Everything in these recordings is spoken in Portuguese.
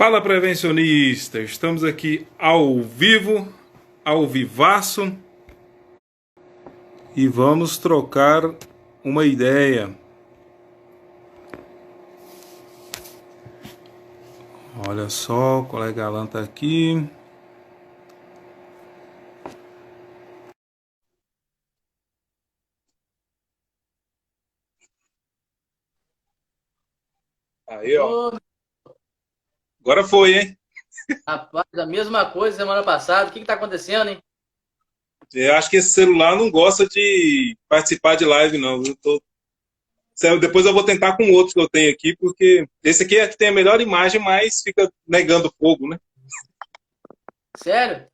Fala prevencionista, estamos aqui ao vivo, ao vivaço e vamos trocar uma ideia. Olha só, o colega Alan tá aqui. Aí, ó. Ô, Agora foi, hein? rapaz, a mesma coisa semana passada. O que tá acontecendo, hein? Eu acho que esse celular não gosta de participar de live, não. Depois eu vou tentar com outros que eu tenho aqui, porque esse aqui é que tem a melhor imagem, mas fica negando fogo, né? Sério?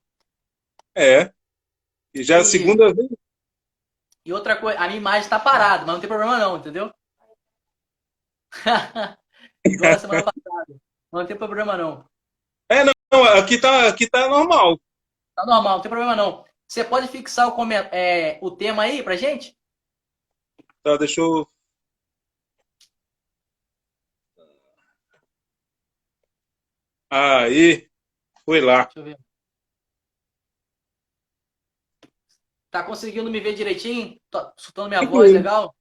É. E já é a E, segunda vez. e outra coisa, a minha imagem tá parada, mas não tem problema não, entendeu? Igual a semana passada. Não tem problema não. Não, aqui tá normal. Tá normal, não tem problema não. Você pode fixar o tema aí pra gente? Tá, deixa eu. Aí, foi lá. Deixa eu ver. Tá conseguindo me ver direitinho? Tá escutando minha voz Tranquilo. legal?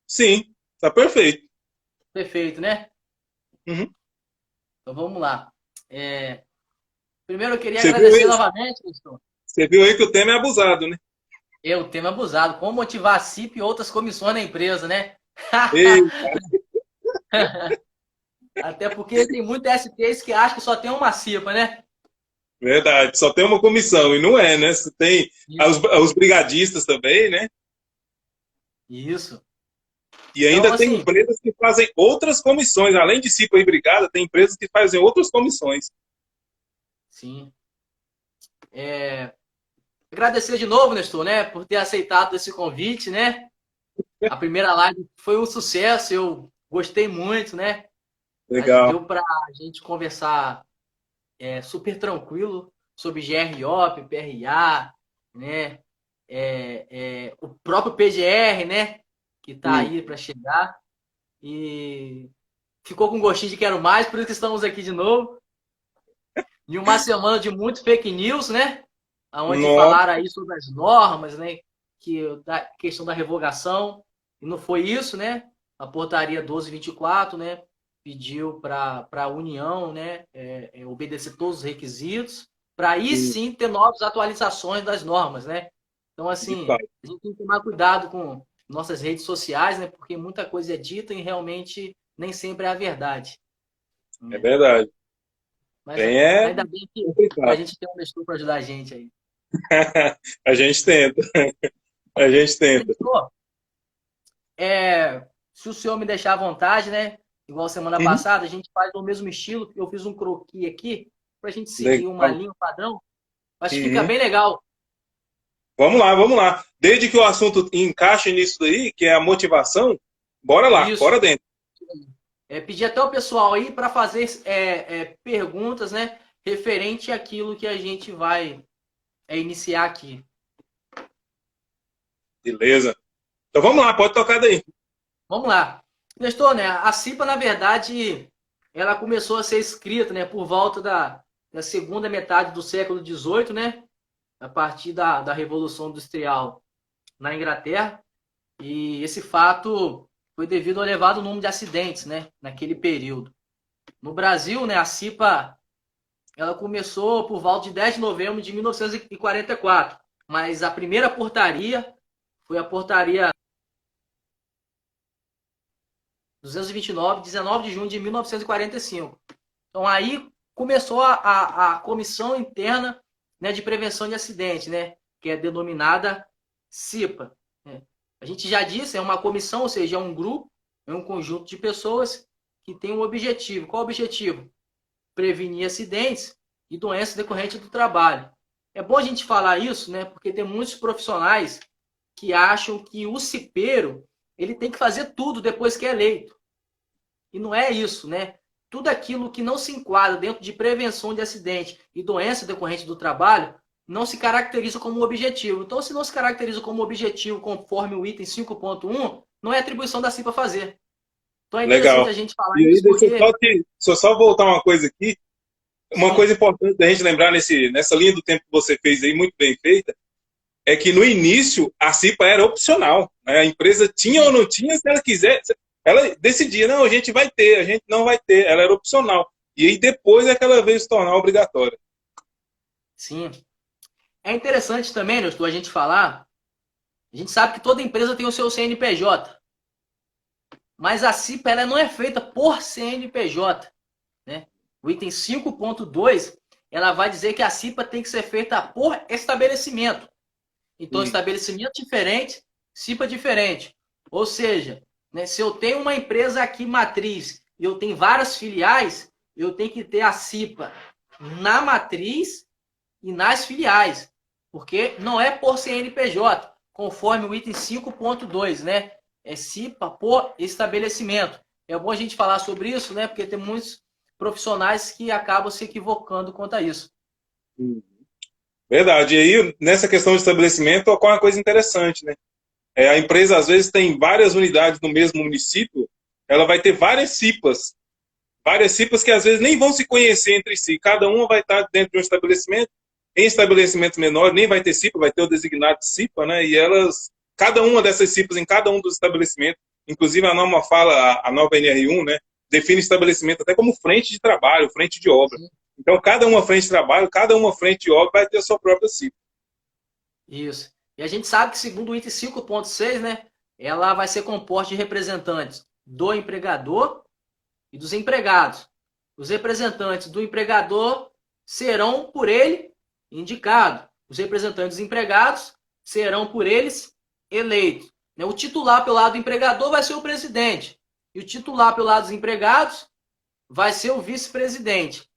Sim, tá perfeito. Perfeito, né? Uhum. Então vamos lá. Primeiro eu queria Você viu agradecer aí? novamente, pastor. Você viu aí que o tema é abusado, né? O tema abusado. Como motivar a CIP e outras comissões da empresa, né? Ei, Até porque tem muitos STs que acham que só tem uma CIPA, né? verdade, só tem uma comissão, e não é, né? Você tem Isso. os brigadistas também, né? Isso. E Então, ainda tem assim, empresas que fazem outras comissões, além de CIPA e brigada, tem empresas que fazem outras comissões. sim. Agradecer de novo, Nestor, né, por ter aceitado esse convite, né? A primeira live foi um sucesso, eu gostei muito, né? Legal. Deu para a gente conversar super tranquilo sobre GROP, PRA, né? O próprio PGR, né? Que está Sim. aí para chegar. E ficou com gostinho de quero mais, por isso que estamos aqui de novo. Em uma semana de muito fake news, né? Onde Nossa, falaram aí sobre as normas, né? Da questão da revogação. E não foi isso, né? A portaria 1224, né? Pediu para a União, né? Obedecer todos os requisitos, para aí sim, sim ter novas atualizações das normas, né? Então, de assim, fato. a gente tem que tomar cuidado com nossas redes sociais, né? Porque muita coisa é dita e realmente nem sempre é a verdade. É Né? verdade. Mas Tem é ainda bem que a complicado. gente tem um gestor para ajudar a gente aí. A gente tenta, a gente tenta. Gestor, se o senhor me deixar à vontade, né? Igual semana Uhum. passada, a gente faz no mesmo estilo. Eu fiz um croquis aqui para a gente seguir uma Legal. linha padrão. Acho que fica Uhum. bem legal. Vamos lá, vamos lá. Desde que o assunto encaixe nisso daí, que é a motivação, bora lá, Isso. bora dentro. Pedir até o pessoal aí para fazer perguntas, né? Referente àquilo que a gente vai iniciar aqui. Beleza. Então vamos lá, pode tocar daí. Vamos lá. Nestor, né? A CIPA, na verdade, ela começou a ser escrita, né, por volta da segunda metade do século XVIII, né? A partir da Revolução Industrial na Inglaterra. E esse fato foi devido ao elevado número de acidentes, né, naquele período. No Brasil, né, a CIPA ela começou por volta de 10 de novembro de 1944, mas a primeira portaria foi a portaria 229, 19 de junho de 1945. Então aí começou a comissão interna, né, de prevenção de acidente, né, que é denominada CIPA. Né? A gente já disse, é uma comissão, ou seja, é um grupo, é um conjunto de pessoas que tem um objetivo. Qual o objetivo? Prevenir acidentes e doenças decorrentes do trabalho. É bom a gente falar isso, né, porque tem muitos profissionais que acham que o cipeiro ele tem que fazer tudo depois que é eleito. E não é isso, né? Tudo aquilo que não se enquadra dentro de prevenção de acidente e doença decorrente do trabalho não se caracteriza como objetivo. Então, se não se caracteriza como objetivo conforme o item 5.1, não é atribuição da CIPA fazer. Então, é interessante Legal. a gente falar E aí, isso porque... deixa eu só voltar uma coisa aqui. Uma Sim, coisa importante da gente lembrar nessa linha do tempo que você fez aí, muito bem feita, é que no início a CIPA era opcional, né? A empresa tinha ou sim, não tinha, se ela quiser, ela decidia, não, a gente vai ter, a gente não vai ter, ela era opcional. E aí depois é que ela veio se tornar obrigatória. sim. É interessante também, Nestor, a gente falar. A gente sabe que toda empresa tem o seu CNPJ, mas a CIPA ela não é feita por CNPJ, né? O item 5.2 ela vai dizer que a CIPA tem que ser feita por estabelecimento. Então, Hum. estabelecimento diferente, CIPA diferente. Ou seja, né, se eu tenho uma empresa aqui matriz e eu tenho várias filiais, eu tenho que ter a CIPA na matriz e nas filiais, porque não é por CNPJ, conforme o item 5.2, né? É CIPA por estabelecimento. É bom a gente falar sobre isso, né? Porque tem muitos profissionais que acabam se equivocando quanto a isso. Verdade. E aí, nessa questão de estabelecimento, ocorre uma coisa interessante, né? A empresa, às vezes, tem várias unidades no mesmo município, ela vai ter várias CIPAs que às vezes nem vão se conhecer entre si. Cada uma vai estar dentro de um estabelecimento. Em estabelecimentos menores nem vai ter CIPA, vai ter o designado de CIPA, né? E elas, cada uma dessas CIPAs em cada um dos estabelecimentos, inclusive a norma fala, a nova NR1, né? Define estabelecimento até como frente de trabalho, frente de obra. Sim. Então, cada uma frente de trabalho, cada uma frente de obra vai ter a sua própria CIPA. Isso. E a gente sabe que, segundo o item 5.6, né, ela vai ser composta de representantes do empregador e dos empregados. Os representantes do empregador serão por ele indicados. Os representantes dos empregados serão por eles eleitos. O titular pelo lado do empregador vai ser o presidente. E o titular pelo lado dos empregados vai ser o vice-presidente.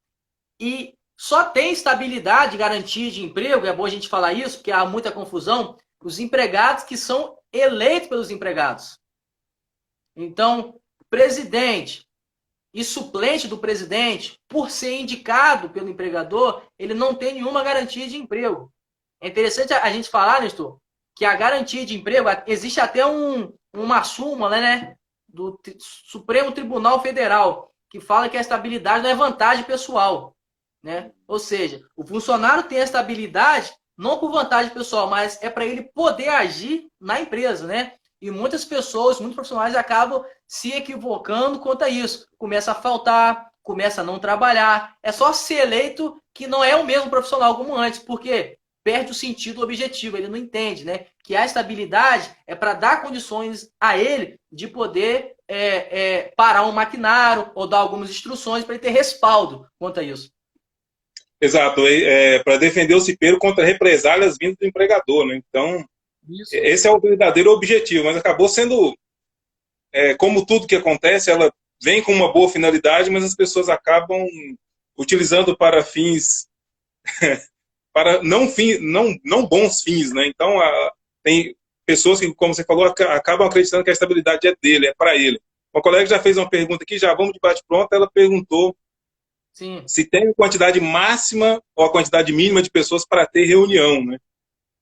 E só tem estabilidade, garantia de emprego, é bom a gente falar isso, porque há muita confusão, os empregados que são eleitos pelos empregados. Então, presidente e suplente do presidente, por ser indicado pelo empregador, ele não tem nenhuma garantia de emprego. É interessante a gente falar, Nestor, que a garantia de emprego, existe até uma súmula, né, do Supremo Tribunal Federal, que fala que a estabilidade não é vantagem pessoal. Né? Ou seja, o funcionário tem a estabilidade não por vantagem pessoal, mas é para ele poder agir na empresa, né? E muitas pessoas, muitos profissionais acabam se equivocando quanto a isso. Começa a faltar, começa a não trabalhar. É só ser eleito que não é o mesmo profissional como antes, porque perde o sentido o objetivo, ele não entende, né? Que a estabilidade é para dar condições a ele de poder parar um maquinário ou dar algumas instruções para ele ter respaldo quanto a isso. Exato, para defender o cipeiro contra represálias vindas do empregador, né? Então, Isso. esse é o verdadeiro objetivo, mas acabou sendo, como tudo que acontece, ela vem com uma boa finalidade, mas as pessoas acabam utilizando para fins, para não bons fins, né? Então, tem pessoas que, como você falou, acabam acreditando que a estabilidade é dele, é para ele. Uma colega já fez uma pergunta aqui, já vamos de bate-pronto, ela perguntou Sim. se tem a quantidade máxima ou a quantidade mínima de pessoas para ter reunião, né?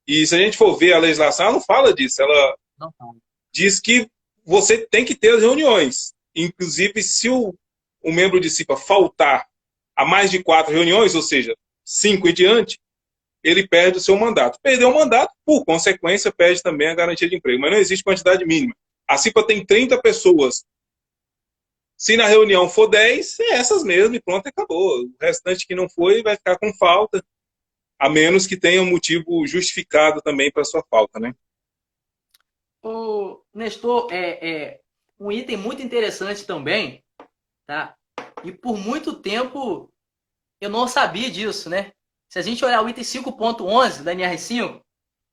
E se a gente for ver a legislação, ela não fala disso. Ela Não fala. diz que você tem que ter as reuniões. Inclusive, se o membro de CIPA faltar a mais de 4 reuniões, ou seja, 5 e diante, ele perde o seu mandato. Perdeu o mandato, por consequência, perde também a garantia de emprego. Mas não existe quantidade mínima. A CIPA tem 30 pessoas. Se na reunião for 10, é essas mesmo e pronto, acabou. O restante que não foi vai ficar com falta, a menos que tenha um motivo justificado também para sua falta, né? O Nestor, um item muito interessante também, tá? E por muito tempo eu não sabia disso, né? Se a gente olhar o item 5.11 da NR5,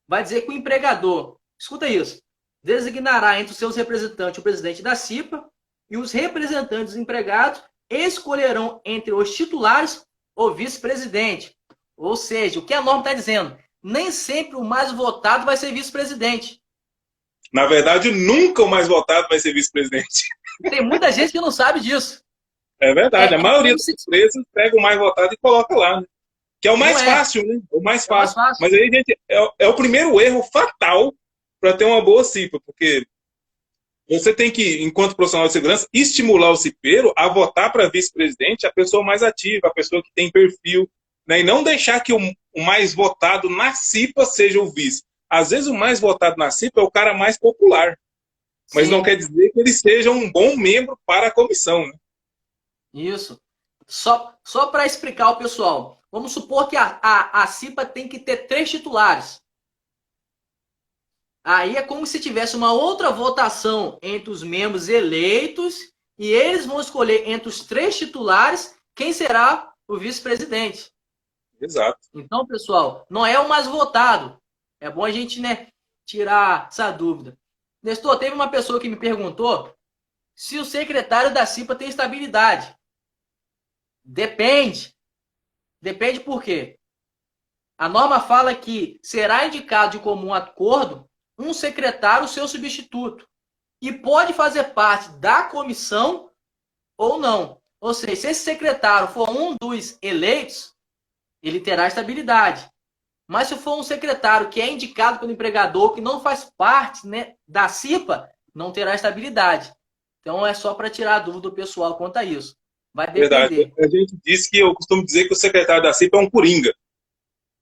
vai dizer que o empregador, escuta isso, designará entre os seus representantes o presidente da CIPA e os representantes dos empregados escolherão entre os titulares o vice-presidente. Ou seja, o que a norma está dizendo? Nem sempre o mais votado vai ser vice-presidente. Na verdade, nunca o mais votado vai ser vice-presidente. Tem muita gente que não sabe disso. É verdade. A maioria Como das se... empresas pega o mais votado e coloca lá, né? Que é o Não mais é. fácil, né? O mais É mais fácil. fácil. Mas aí, gente, é o primeiro erro fatal para ter uma boa CIPA, porque Você tem que, enquanto profissional de segurança, estimular o cipeiro a votar para vice-presidente a pessoa mais ativa, a pessoa que tem perfil, né? E não deixar que o mais votado na CIPA seja o vice. Às vezes o mais votado na CIPA é o cara mais popular, mas não Sim, quer dizer que ele seja um bom membro para a comissão, né? isso. Só para explicar ao pessoal, vamos supor que a CIPA tem que ter 3 titulares. Aí é como se tivesse uma outra votação entre os membros eleitos e eles vão escolher entre os 3 titulares quem será o vice-presidente. Exato. Então, pessoal, não é o mais votado. É bom a gente, né, tirar essa dúvida. Nestor, teve uma pessoa que me perguntou se o secretário da CIPA tem estabilidade. Depende. Depende por quê? A norma fala que será indicado de comum acordo um secretário, seu substituto, e pode fazer parte da comissão ou não. Ou seja, se esse secretário for um dos eleitos, ele terá estabilidade. Mas se for um secretário que é indicado pelo empregador, que não faz parte, né, da CIPA, não terá estabilidade. Então é só para tirar a dúvida do pessoal quanto a isso. Vai Verdade. depender. A gente disse que eu costumo dizer que o secretário da CIPA é um coringa.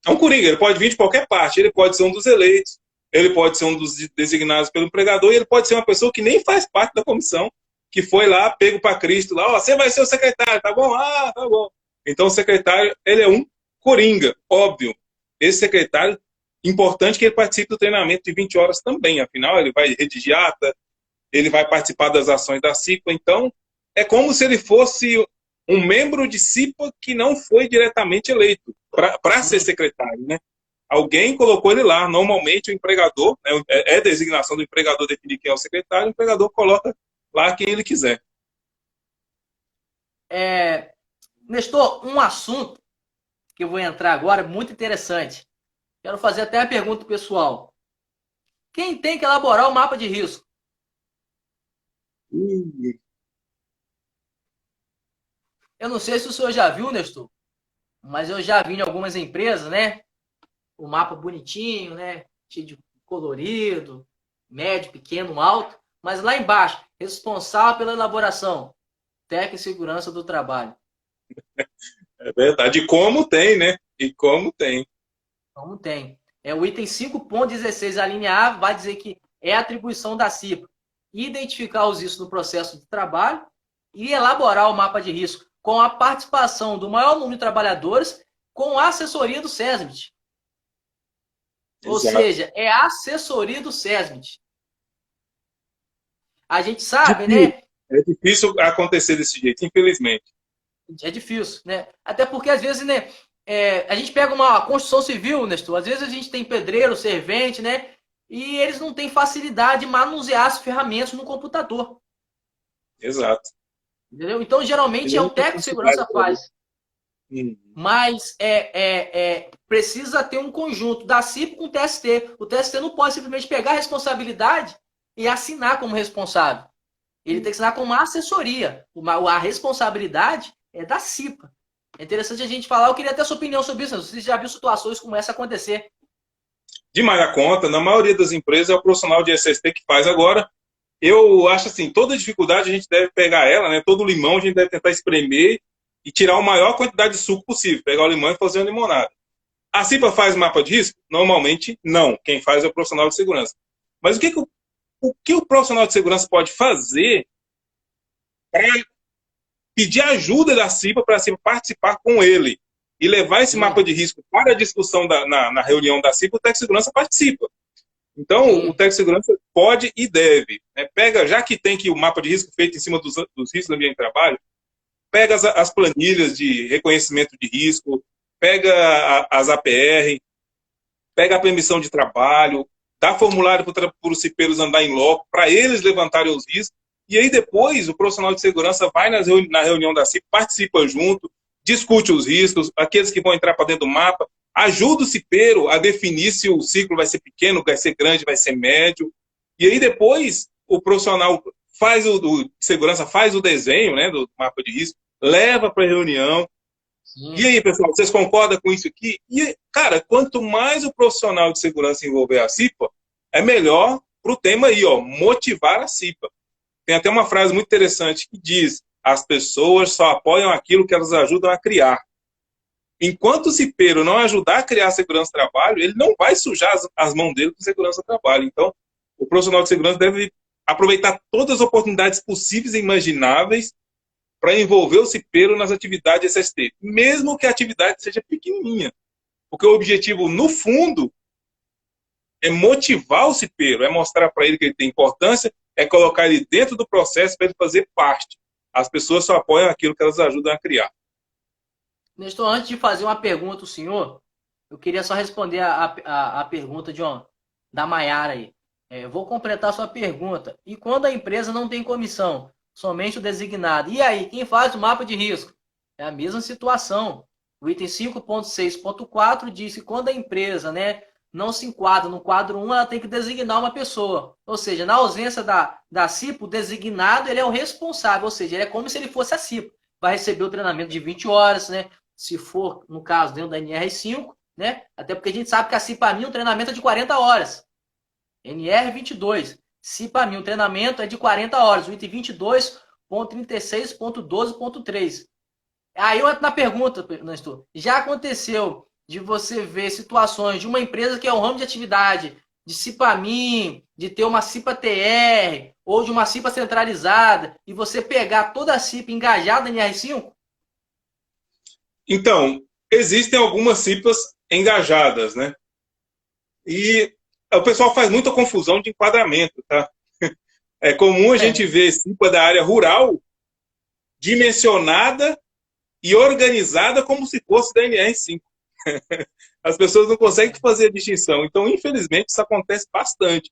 É um coringa, ele pode vir de qualquer parte, ele pode ser um dos eleitos, ele pode ser um dos designados pelo empregador, e ele pode ser uma pessoa que nem faz parte da comissão, que foi lá, pego para Cristo, lá, ó, você vai ser o secretário, tá bom? Ah, tá bom. Então o secretário, ele é um coringa, óbvio. Esse secretário, importante que ele participe do treinamento de 20 horas também, afinal ele vai redigir ata, ele vai participar das ações da CIPA, então é como se ele fosse um membro de CIPA que não foi diretamente eleito para ser secretário, né? Alguém colocou ele lá. Normalmente o empregador, né, é designação do empregador definir quem é o secretário, o empregador coloca lá quem ele quiser. Nestor, um assunto que eu vou entrar agora muito interessante. Quero fazer até a pergunta pessoal. Quem tem que elaborar o mapa de risco? Eu não sei se o senhor já viu, Nestor, mas eu já vi em algumas empresas, né? O mapa bonitinho, né? Cheio de colorido, médio, pequeno, alto. Mas lá embaixo, responsável pela elaboração, técnica e segurança do trabalho. É verdade. E como tem, né? E como tem. Como tem. O item 5.16, a linha A, vai dizer que é atribuição da CIPA identificar os riscos no processo de trabalho e elaborar o mapa de risco com a participação do maior número de trabalhadores com a assessoria do SESMIT. Ou seja, é a assessoria do SESMIT. A gente sabe, né? É difícil acontecer desse jeito, infelizmente. É difícil, né? Até porque, às vezes, né, a gente pega uma construção civil, Nestor, às vezes a gente tem pedreiro, servente, né? E eles não têm facilidade de manusear as ferramentas no computador. Exato. Entendeu? Então, geralmente, é o técnico de segurança faz. Mas precisa ter um conjunto da CIP com o TST. O TST não pode simplesmente pegar a responsabilidade e assinar como responsável. Ele tem que assinar como uma assessoria. A responsabilidade é da CIPA. É interessante a gente falar. Eu queria ter a sua opinião sobre isso. Você já viu situações como essa acontecer? Demais a conta. Na maioria das empresas é o profissional de SST que faz agora. Eu acho assim, toda dificuldade a gente deve pegar ela, né? Todo limão a gente deve tentar espremer e tirar a maior quantidade de suco possível. Pegar o limão e fazer uma limonada. A CIPA faz mapa de risco? Normalmente, não. Quem faz é o profissional de segurança. Mas o que o profissional de segurança pode fazer para pedir ajuda da CIPA para a CIPA participar com ele e levar esse mapa de risco para a discussão na reunião da CIPA, o técnico de segurança participa. Então, o técnico de segurança pode e deve. Né? Pega, já que tem que o mapa de risco feito em cima dos riscos do ambiente de trabalho, pega as planilhas de reconhecimento de risco, pega as APR, pega a permissão de trabalho, dá formulário para os cipeiros andar em loco, para eles levantarem os riscos, e aí depois o profissional de segurança vai na reunião da CIP, participa junto, discute os riscos, aqueles que vão entrar para dentro do mapa, ajuda o cipeiro a definir se o ciclo vai ser pequeno, vai ser grande, vai ser médio, e aí depois o profissional faz de segurança faz o desenho, né, do mapa de risco, leva para a reunião. Sim. E aí, pessoal, vocês concordam com isso aqui? E, cara, quanto mais o profissional de segurança envolver a CIPA, é melhor para o tema aí, ó, motivar a CIPA. Tem até uma frase muito interessante que diz: as pessoas só apoiam aquilo que elas ajudam a criar. Enquanto o cipeiro não ajudar a criar segurança do trabalho, ele não vai sujar as mãos dele com segurança do trabalho. Então, o profissional de segurança deve aproveitar todas as oportunidades possíveis e imagináveis para envolver o cipeiro nas atividades SST, mesmo que a atividade seja pequenininha. Porque o objetivo, no fundo, é motivar o cipeiro, é mostrar para ele que ele tem importância, é colocar ele dentro do processo para ele fazer parte. As pessoas só apoiam aquilo que elas ajudam a criar. Nestor, antes de fazer uma pergunta ao senhor, eu queria só responder a pergunta da Maiara aí. Vou completar a sua pergunta. E quando a empresa não tem comissão, somente o designado? E aí, quem faz o mapa de risco? É a mesma situação. O item 5.6.4 diz que quando a empresa, né, não se enquadra no quadro 1, ela tem que designar uma pessoa. Ou seja, na ausência da CIPA, o designado ele é o responsável, ou seja, ele é como se ele fosse a CIPA. Vai receber o treinamento de 20 horas, né? Se for, no caso, dentro da NR5, né? Até porque a gente sabe que a CIPAMI, o treinamento é de 40 horas. NR22. CIPAMI, o treinamento é de 40 horas. O item 22.36.12.3. Aí eu entro na pergunta, Nestor. Já aconteceu de você ver situações de uma empresa que é um ramo de atividade, de CIPAMI, de ter uma CIPA-TR, ou de uma CIPA centralizada, e você pegar toda a CIPA engajada em NR5? Então, existem algumas CIPAs engajadas, né? E o pessoal faz muita confusão de enquadramento, tá? É comum a gente ver CIPA da área rural dimensionada e organizada como se fosse da NR5. As pessoas não conseguem fazer a distinção. Então, infelizmente, isso acontece bastante.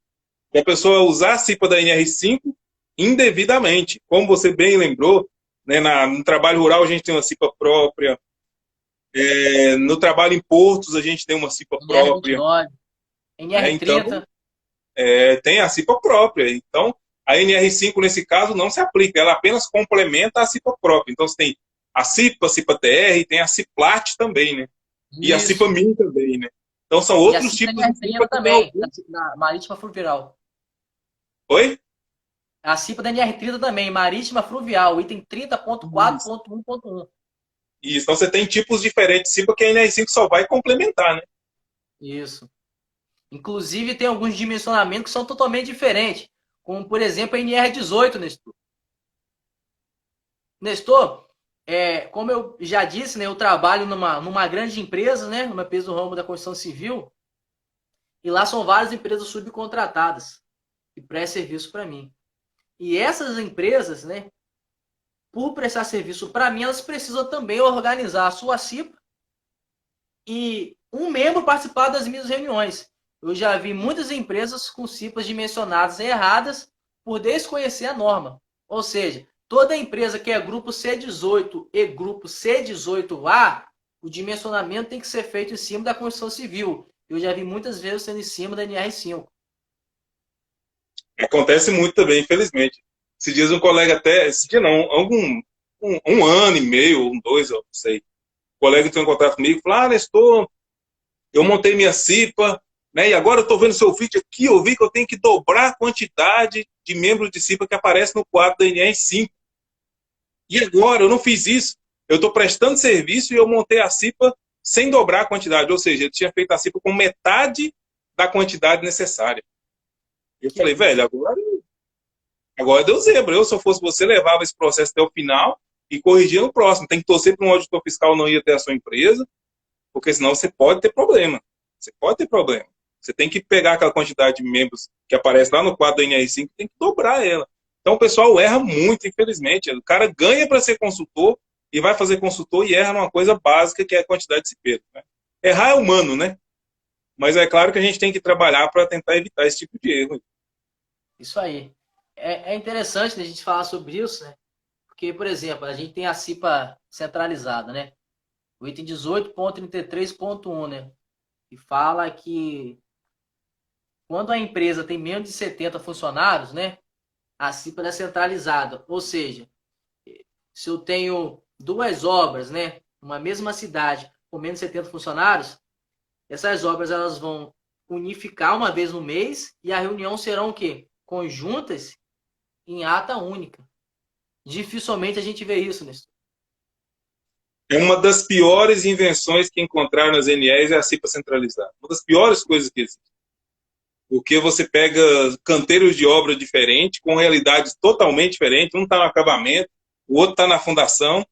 E a pessoa usar a CIPA da NR5 indevidamente. Como você bem lembrou, né, no trabalho rural a gente tem uma CIPA própria, no trabalho em portos a gente tem uma CIPA própria. NR30. Então, tem a CIPA própria. Então, a NR5, nesse caso, não se aplica. Ela apenas complementa a CIPA própria. Então, você tem a CIPA, a CIPA-TR, tem a CIPLAT também, né? E a CIPA-MIN também, né? Então, são outros tipos de CIPA também, na Marítima Fluvial. Oi? A CIPA da NR30 também, Marítima Fluvial, item 30.4.1.1. Isso, então você tem tipos diferentes de CIPA que a NR5 só vai complementar, né? Isso. Inclusive, tem alguns dimensionamentos que são totalmente diferentes, como, por exemplo, a NR18, Nestor. Nestor, como eu já disse, né, eu trabalho numa grande empresa, né, numa empresa do ramo da construção civil, e lá são várias empresas subcontratadas que prestam serviço para mim. E essas empresas, né, por prestar serviço para mim, elas precisam também organizar a sua CIPA e um membro participar das minhas reuniões. Eu já vi muitas empresas com CIPAs dimensionadas erradas por desconhecer a norma. Ou seja, toda empresa que é grupo C18 e grupo C18A, o dimensionamento tem que ser feito em cima da construção civil. Eu já vi muitas vezes sendo em cima da NR5. Acontece muito também, infelizmente. Esses dias um colega até, esse dia não, um ano e meio, ou 2, eu não sei. O colega entrou em contato comigo e falou: Nestor, eu montei minha CIPA, né, e agora eu estou vendo seu vídeo aqui, eu vi que eu tenho que dobrar a quantidade de membros de CIPA que aparece no quadro da NR5. E agora eu não fiz isso. Eu estou prestando serviço e eu montei a CIPA sem dobrar a quantidade. Ou seja, eu tinha feito a CIPA com metade da quantidade necessária. Eu falei, velho, agora deu zebra. Eu, se eu fosse você, levava esse processo até o final e corrigia no próximo. Tem que torcer para um auditor fiscal não ir até a sua empresa, porque senão você pode ter problema. Você pode ter problema. Você tem que pegar aquela quantidade de membros que aparece lá no quadro da NR5 e tem que dobrar ela. Então o pessoal erra muito, infelizmente. O cara ganha para ser consultor e vai fazer consultor e erra numa coisa básica que é a quantidade de cipeiro, né? Errar é humano, né? Mas é claro que a gente tem que trabalhar para tentar evitar esse tipo de erro. Isso aí. É interessante a gente falar sobre isso, né? Porque, por exemplo, a gente tem a CIPA centralizada, né? O item 18.33.1, né? Que fala que quando a empresa tem menos de 70 funcionários, né? A CIPA é centralizada. Ou seja, se eu tenho duas obras, né? Uma mesma cidade com menos de 70 funcionários, essas obras elas vão unificar uma vez no mês e a reunião serão o quê? Conjuntas em ata única. Dificilmente a gente vê isso, Nestor. É uma das piores invenções que encontraram nas NEs é a CIPA centralizada. Uma das piores coisas que existe. Porque você pega canteiros de obra diferentes, com realidades totalmente diferentes. Um está no acabamento, o outro está na fundação,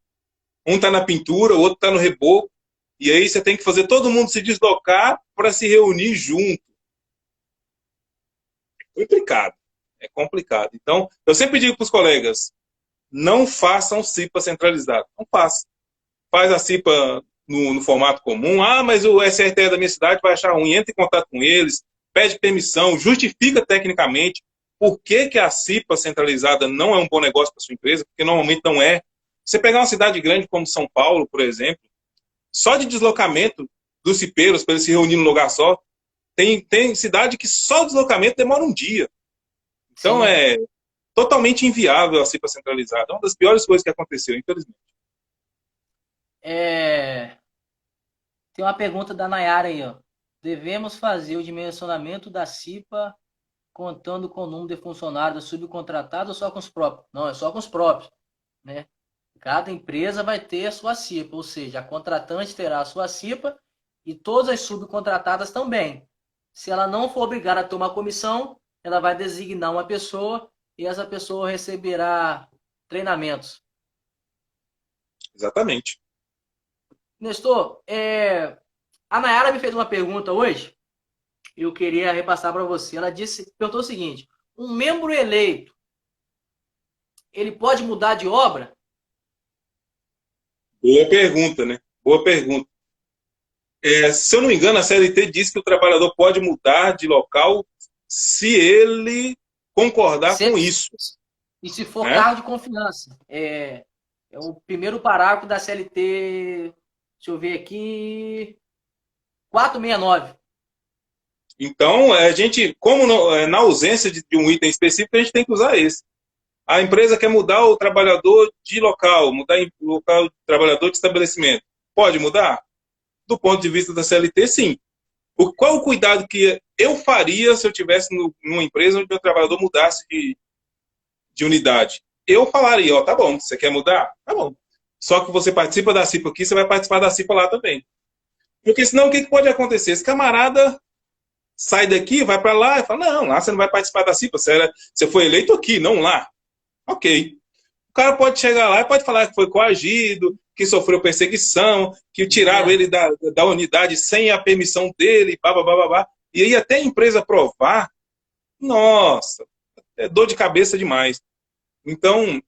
um está na pintura, o outro está no reboco. E aí você tem que fazer todo mundo se deslocar para se reunir junto. É complicado. É complicado. Então, eu sempre digo para os colegas, não façam CIPA centralizada. Não façam. Faz a CIPA no formato comum. Ah, mas o SRTE da minha cidade vai achar ruim. Entra em contato com eles, pede permissão, justifica tecnicamente por que, que a CIPA centralizada não é um bom negócio para sua empresa, porque normalmente não é. Você pegar uma cidade grande como São Paulo, por exemplo, só de deslocamento dos cipeiros para eles se reunirem num lugar só, tem cidade que só o deslocamento demora um dia. Então Sim. é totalmente inviável a CIPA centralizada. É uma das piores coisas que aconteceu, infelizmente. É... Tem uma pergunta da Nayara aí, ó. Devemos fazer o dimensionamento da CIPA contando com o número de funcionários subcontratados ou só com os próprios? Não, é só com os próprios, né? Cada empresa vai ter a sua CIPA, ou seja, a contratante terá a sua CIPA e todas as subcontratadas também. Se ela não for obrigada a ter uma comissão, ela vai designar uma pessoa e essa pessoa receberá treinamentos. Exatamente. Nestor, a Nayara me fez uma pergunta hoje e eu queria repassar para você. Ela perguntou o seguinte: um membro eleito, ele pode mudar de obra? Boa pergunta, né? Boa pergunta. Se eu não me engano, a CLT diz que o trabalhador pode mudar de local se ele concordar Se, com isso, e se for né? cargo de confiança. É o primeiro parágrafo da CLT, deixa eu ver aqui, 469. Então, a gente, como na ausência de um item específico, a gente tem que usar esse. A empresa quer mudar o trabalhador de local, mudar o local do trabalhador de estabelecimento. Pode mudar? Do ponto de vista da CLT, sim. Qual o cuidado que eu faria se eu tivesse numa empresa onde o trabalhador mudasse de unidade? Eu falaria, ó, tá bom, você quer mudar? Tá bom. Só que você participa da CIPA aqui, você vai participar da CIPA lá também. Porque senão o que pode acontecer? Esse camarada sai daqui, vai para lá e fala, não, lá você não vai participar da CIPA, você foi eleito aqui, não lá. Ok. O cara pode chegar lá e pode falar que foi coagido, que sofreu perseguição, que tiraram É, ele da unidade sem a permissão dele, blá, blá, blá, blá, blá. E aí até a empresa provar, nossa, é dor de cabeça demais. Então,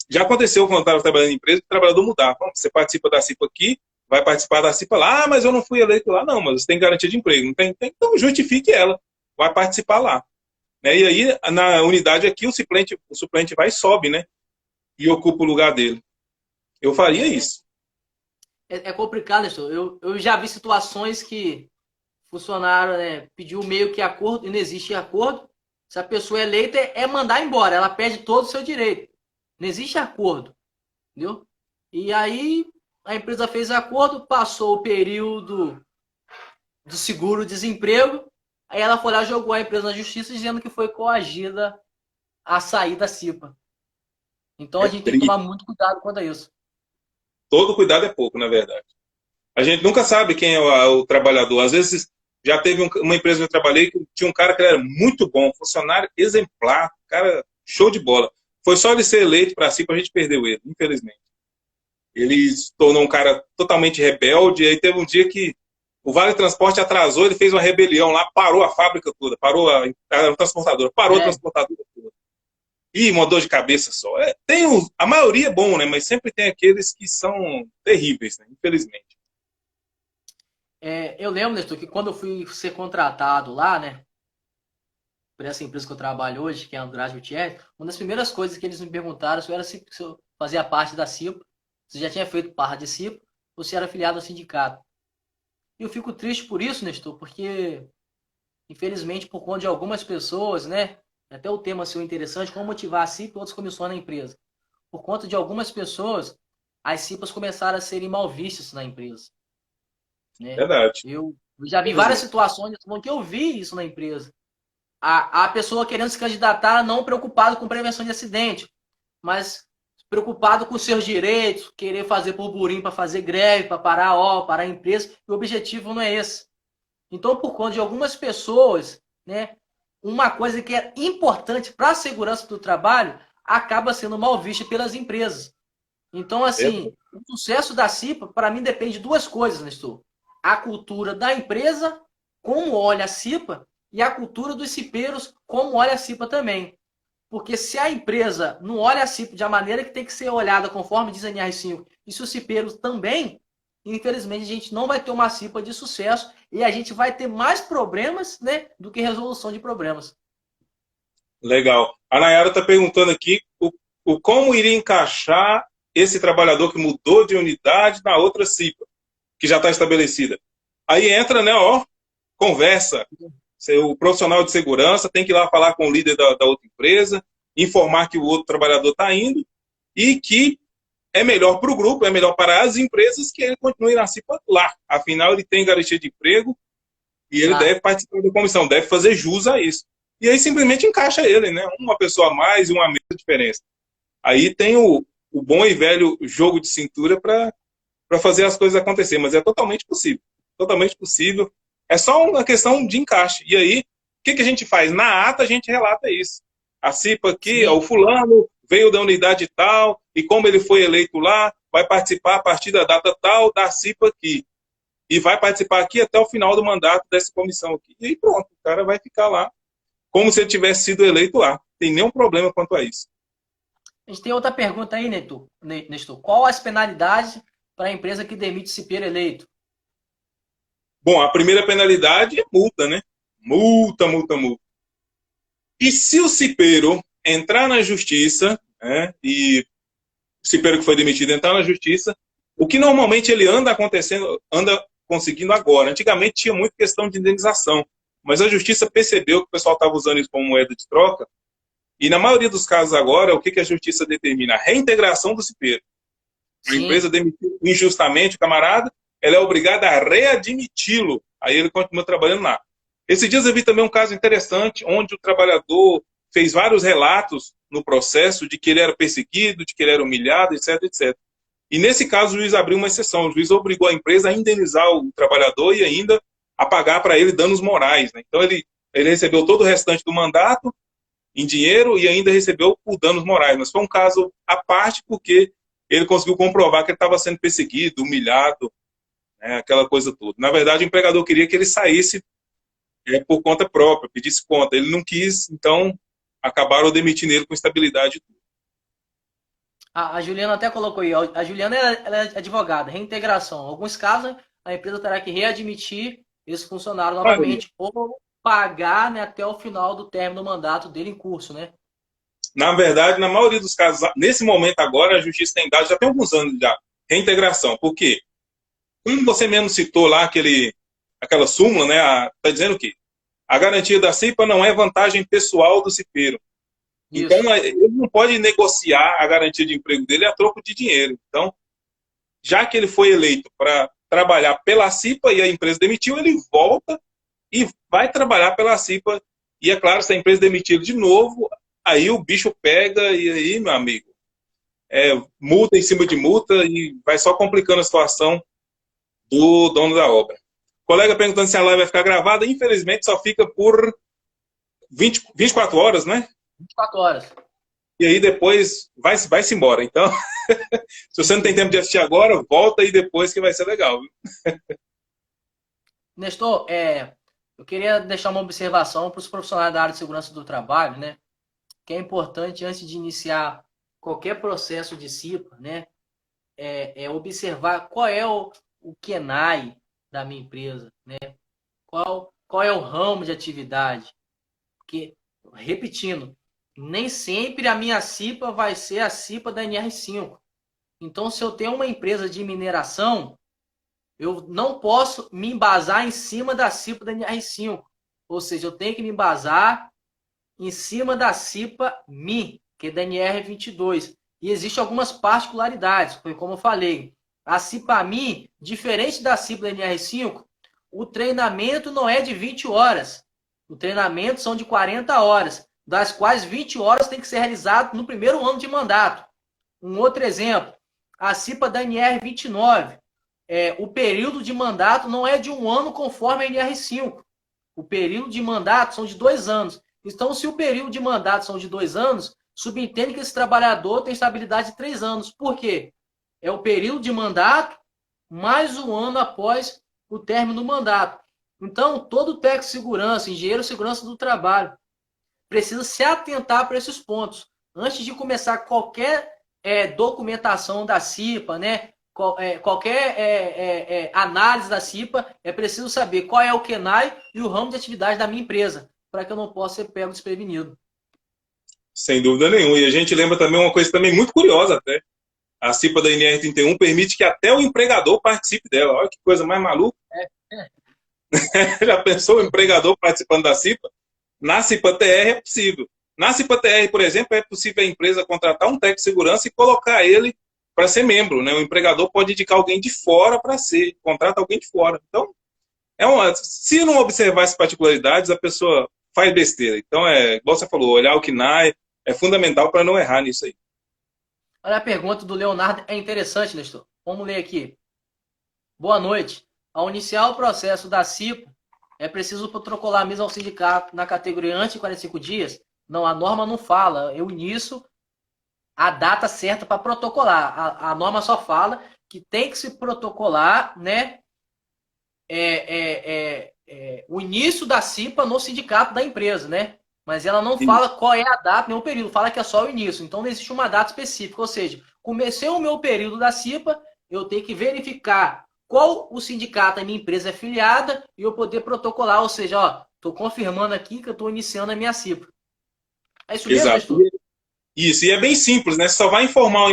já aconteceu quando eu estava trabalhando em empresa, o trabalhador mudar. Bom, você participa da CIPA aqui, vai participar da CIPA lá, mas eu não fui eleito lá. Não, mas você tem garantia de emprego. Não tem? Então justifique ela, vai participar lá. Né? E aí, na unidade aqui, o suplente vai e sobe, né? E ocupa o lugar dele. Eu faria é, isso. é complicado, Nestor. Eu já vi situações que funcionário, né, pediu meio que acordo e não existe acordo. Se a pessoa é eleita, é mandar embora. Ela perde todo o seu direito. Não existe acordo, entendeu? E aí a empresa fez acordo, passou o período do seguro-desemprego, aí ela foi lá e jogou a empresa na justiça dizendo que foi coagida a sair da CIPA. Então a É gente tem que tomar triste. muito cuidado quanto a isso. Todo cuidado é pouco, na verdade. A gente nunca sabe quem é o trabalhador. Às vezes, já teve uma empresa que eu trabalhei que tinha um cara que era muito bom, funcionário exemplar, cara show de bola. Foi só ele ser eleito para si, a gente perdeu ele, infelizmente. Ele se tornou um cara totalmente rebelde, e aí teve um dia que o Vale Transporte atrasou, ele fez uma rebelião lá, parou a fábrica toda, parou a transportadora, parou a É, transportadora toda. E uma dor de cabeça só. A maioria é bom, né? Mas sempre tem aqueles que são terríveis, né? Infelizmente. eu lembro, Nestor, que quando eu fui ser contratado lá, né, por essa empresa que eu trabalho hoje, que é a Andrade Gutierrez, uma das primeiras coisas que eles me perguntaram se eu fazia parte da CIPA, se já tinha feito parte de CIPA, ou se era afiliado ao sindicato. E eu fico triste por isso, Nestor, porque, infelizmente, por conta de algumas pessoas, né, até o tema seu interessante, como motivar a CIPA e outras comissões na empresa. Por conta de algumas pessoas, as CIPAs começaram a serem mal vistas na empresa, né? Verdade. Eu já vi várias Infelizmente. situações que eu vi isso na empresa. a pessoa querendo se candidatar não preocupado com prevenção de acidente, mas preocupado com seus direitos, querer fazer burburinho para fazer greve, para parar a obra, parar a empresa, e o objetivo não é esse. Então, por conta de algumas pessoas, né, uma coisa que é importante para a segurança do trabalho acaba sendo mal vista pelas empresas. Então, assim, o sucesso da CIPA, para mim, depende de duas coisas, Nestor. A cultura da empresa, como olha a CIPA, e a cultura dos cipeiros, como olha a CIPA também. Porque se a empresa não olha a CIPA de uma maneira que tem que ser olhada conforme diz a NR5, e se os cipeiros também, infelizmente a gente não vai ter uma CIPA de sucesso e a gente vai ter mais problemas, né, do que resolução de problemas. Legal. A Nayara está perguntando aqui o como iria encaixar esse trabalhador que mudou de unidade na outra CIPA, que já está estabelecida. Aí entra, né, ó, conversa. O profissional de segurança tem que ir lá falar com o líder da outra empresa, informar que o outro trabalhador está indo e que é melhor para o grupo, é melhor para as empresas que ele continue na CIPA lá. Afinal, ele tem garantia de emprego e ele deve participar da comissão, deve fazer jus a isso. E aí simplesmente encaixa ele, né? Uma pessoa a mais e uma menos de diferença. Aí tem o bom e velho jogo de cintura para fazer as coisas acontecer, mas é totalmente possível. Totalmente possível. É só uma questão de encaixe. E aí, o que a gente faz? Na ata, a gente relata isso. A CIPA aqui, ó, o fulano veio da unidade tal, e como ele foi eleito lá, vai participar a partir da data tal da CIPA aqui. E vai participar aqui até o final do mandato dessa comissão aqui. E aí pronto, o cara vai ficar lá como se ele tivesse sido eleito lá. Não tem nenhum problema quanto a isso. A gente tem outra pergunta aí, Nestor. Qual as penalidades para a empresa que demite cipeiro eleito? Bom, a primeira penalidade é multa, né? Multa, multa, multa. E se o cipeiro entrar na justiça, né, e o cipeiro que foi demitido entrar na justiça, o que normalmente ele anda acontecendo, anda conseguindo agora. Antigamente tinha muita questão de indenização, mas a justiça percebeu que o pessoal estava usando isso como moeda de troca, e na maioria dos casos agora, o que a justiça determina? A reintegração do cipeiro. A empresa demitiu injustamente o camarada, ela é obrigada a readmiti-lo. Aí ele continua trabalhando lá. Esses dias eu vi também um caso interessante, onde o trabalhador fez vários relatos no processo de que ele era perseguido, de que ele era humilhado, etc, etc. E nesse caso o juiz abriu uma exceção. O juiz obrigou a empresa a indenizar o trabalhador e ainda a pagar para ele danos morais, né? Então ele recebeu todo o restante do mandato em dinheiro e ainda recebeu por danos morais. Mas foi um caso à parte porque ele conseguiu comprovar que ele estava sendo perseguido, humilhado, né, aquela coisa toda. Na verdade, o empregador queria que ele saísse por conta própria, pedisse conta. Ele não quis, então acabaram demitindo ele com estabilidade. A Juliana até colocou aí. A Juliana ela é advogada, reintegração. Em alguns casos, a empresa terá que readmitir esse funcionário novamente ou pagar, né, até o final do término do mandato dele em curso, né? Na verdade, na maioria dos casos, nesse momento agora, a justiça tem dado, já tem alguns anos já, reintegração. Por quê? Como você mesmo citou lá, aquela súmula, né, está dizendo o quê? A garantia da CIPA não é vantagem pessoal do cipeiro. Isso. Então, ele não pode negociar a garantia de emprego dele a troco de dinheiro. Então, já que ele foi eleito para trabalhar pela CIPA e a empresa demitiu, ele volta e vai trabalhar pela CIPA. E, é claro, se a empresa demitir de novo, aí o bicho pega e aí, meu amigo, multa em cima de multa e vai só complicando a situação do dono da obra. Colega perguntando se a live vai ficar gravada, infelizmente só fica por 24 horas, né? 24 horas. E aí depois vai-se embora. Então, se você não tem tempo de assistir agora, volta aí depois que vai ser legal. Viu? Nestor, eu queria deixar uma observação para os profissionais da área de segurança do trabalho, né? Que é importante, antes de iniciar qualquer processo de CIPA, né? Observar qual é o KENAI da minha empresa, né? Qual é o ramo de atividade. Porque, repetindo, nem sempre a minha CIPA vai ser a CIPA da NR5. Então, se eu tenho uma empresa de mineração, eu não posso me embasar em cima da CIPA da NR5. Ou seja, eu tenho que me embasar em cima da CIPA MI, que é da NR22. E existem algumas particularidades, como eu falei. A CIPA MI, diferente da CIPA da NR5, o treinamento não é de 20 horas. O treinamento são de 40 horas, das quais 20 horas tem que ser realizado no primeiro ano de mandato. Um outro exemplo, a CIPA da NR 29. O período de mandato não é de um ano conforme a NR5. O período de mandato são de 2 anos. Então, se o período de mandato são de 2 anos, subentende que esse trabalhador tem estabilidade de 3 anos. Por quê? É o período de mandato mais um ano após o término do mandato. Então, todo técnico de segurança, engenheiro de segurança do trabalho, precisa se atentar para esses pontos. Antes de começar qualquer documentação da CIPA, né? Qualquer análise da CIPA, é preciso saber qual é o KENAI e o ramo de atividade da minha empresa, para que eu não possa ser pego desprevenido. Sem dúvida nenhuma. E a gente lembra também uma coisa também muito curiosa até. A CIPA da NR31 permite que até o empregador participe dela. Olha que coisa mais maluca. Já pensou o empregador participando da CIPA? Na CIPA-TR é possível. Na CIPA-TR, por exemplo, é possível a empresa contratar um técnico de segurança e colocar ele para ser membro, né? O empregador pode indicar alguém de fora para ser, contrata alguém de fora. Então, se não observar essas particularidades, a pessoa faz besteira. Então, igual você falou, olhar o KNAI é fundamental para não errar nisso aí. Olha a pergunta do Leonardo, é interessante, Nestor. Vamos ler aqui. Boa noite. Ao iniciar o processo da CIPA, é preciso protocolar a mesa ao sindicato na categoria antes de 45 dias? Não, a norma não fala. Eu inicio a data certa para protocolar. A norma só fala que tem que se protocolar, né, o início da CIPA no sindicato da empresa, né? Mas ela não fala qual é a data, nem o período, fala que é só o início. Então não existe uma data específica. Ou seja, comecei o meu período da CIPA, eu tenho que verificar qual o sindicato a minha empresa é filiada e eu poder protocolar. Ou seja, ó, estou confirmando aqui que eu estou iniciando a minha CIPA. É isso mesmo, Exato. Nestor? Isso, e é bem simples, né? Você só vai informar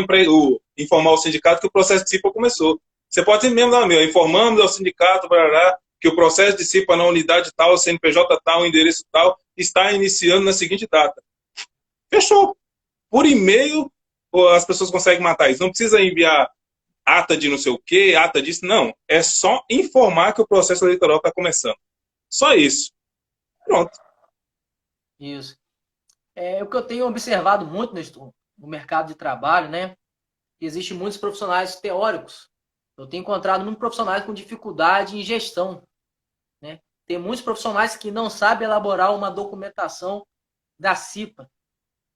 informar o sindicato que o processo de CIPA começou. Você pode dizer mesmo, não, informamos ao sindicato, barará, que o processo de CIPA na unidade tal, CNPJ tal, endereço tal, está iniciando na seguinte data. Fechou. Por e-mail, as pessoas conseguem matar isso. Não precisa enviar ata de não sei o quê, ata disso, não. É só informar que o processo eleitoral está começando. Só isso. Pronto. Isso. O que eu tenho observado muito no mercado de trabalho, né? Existem muitos profissionais teóricos. Eu tenho encontrado muitos profissionais com dificuldade em gestão, né? Tem muitos profissionais que não sabem elaborar uma documentação da CIPA,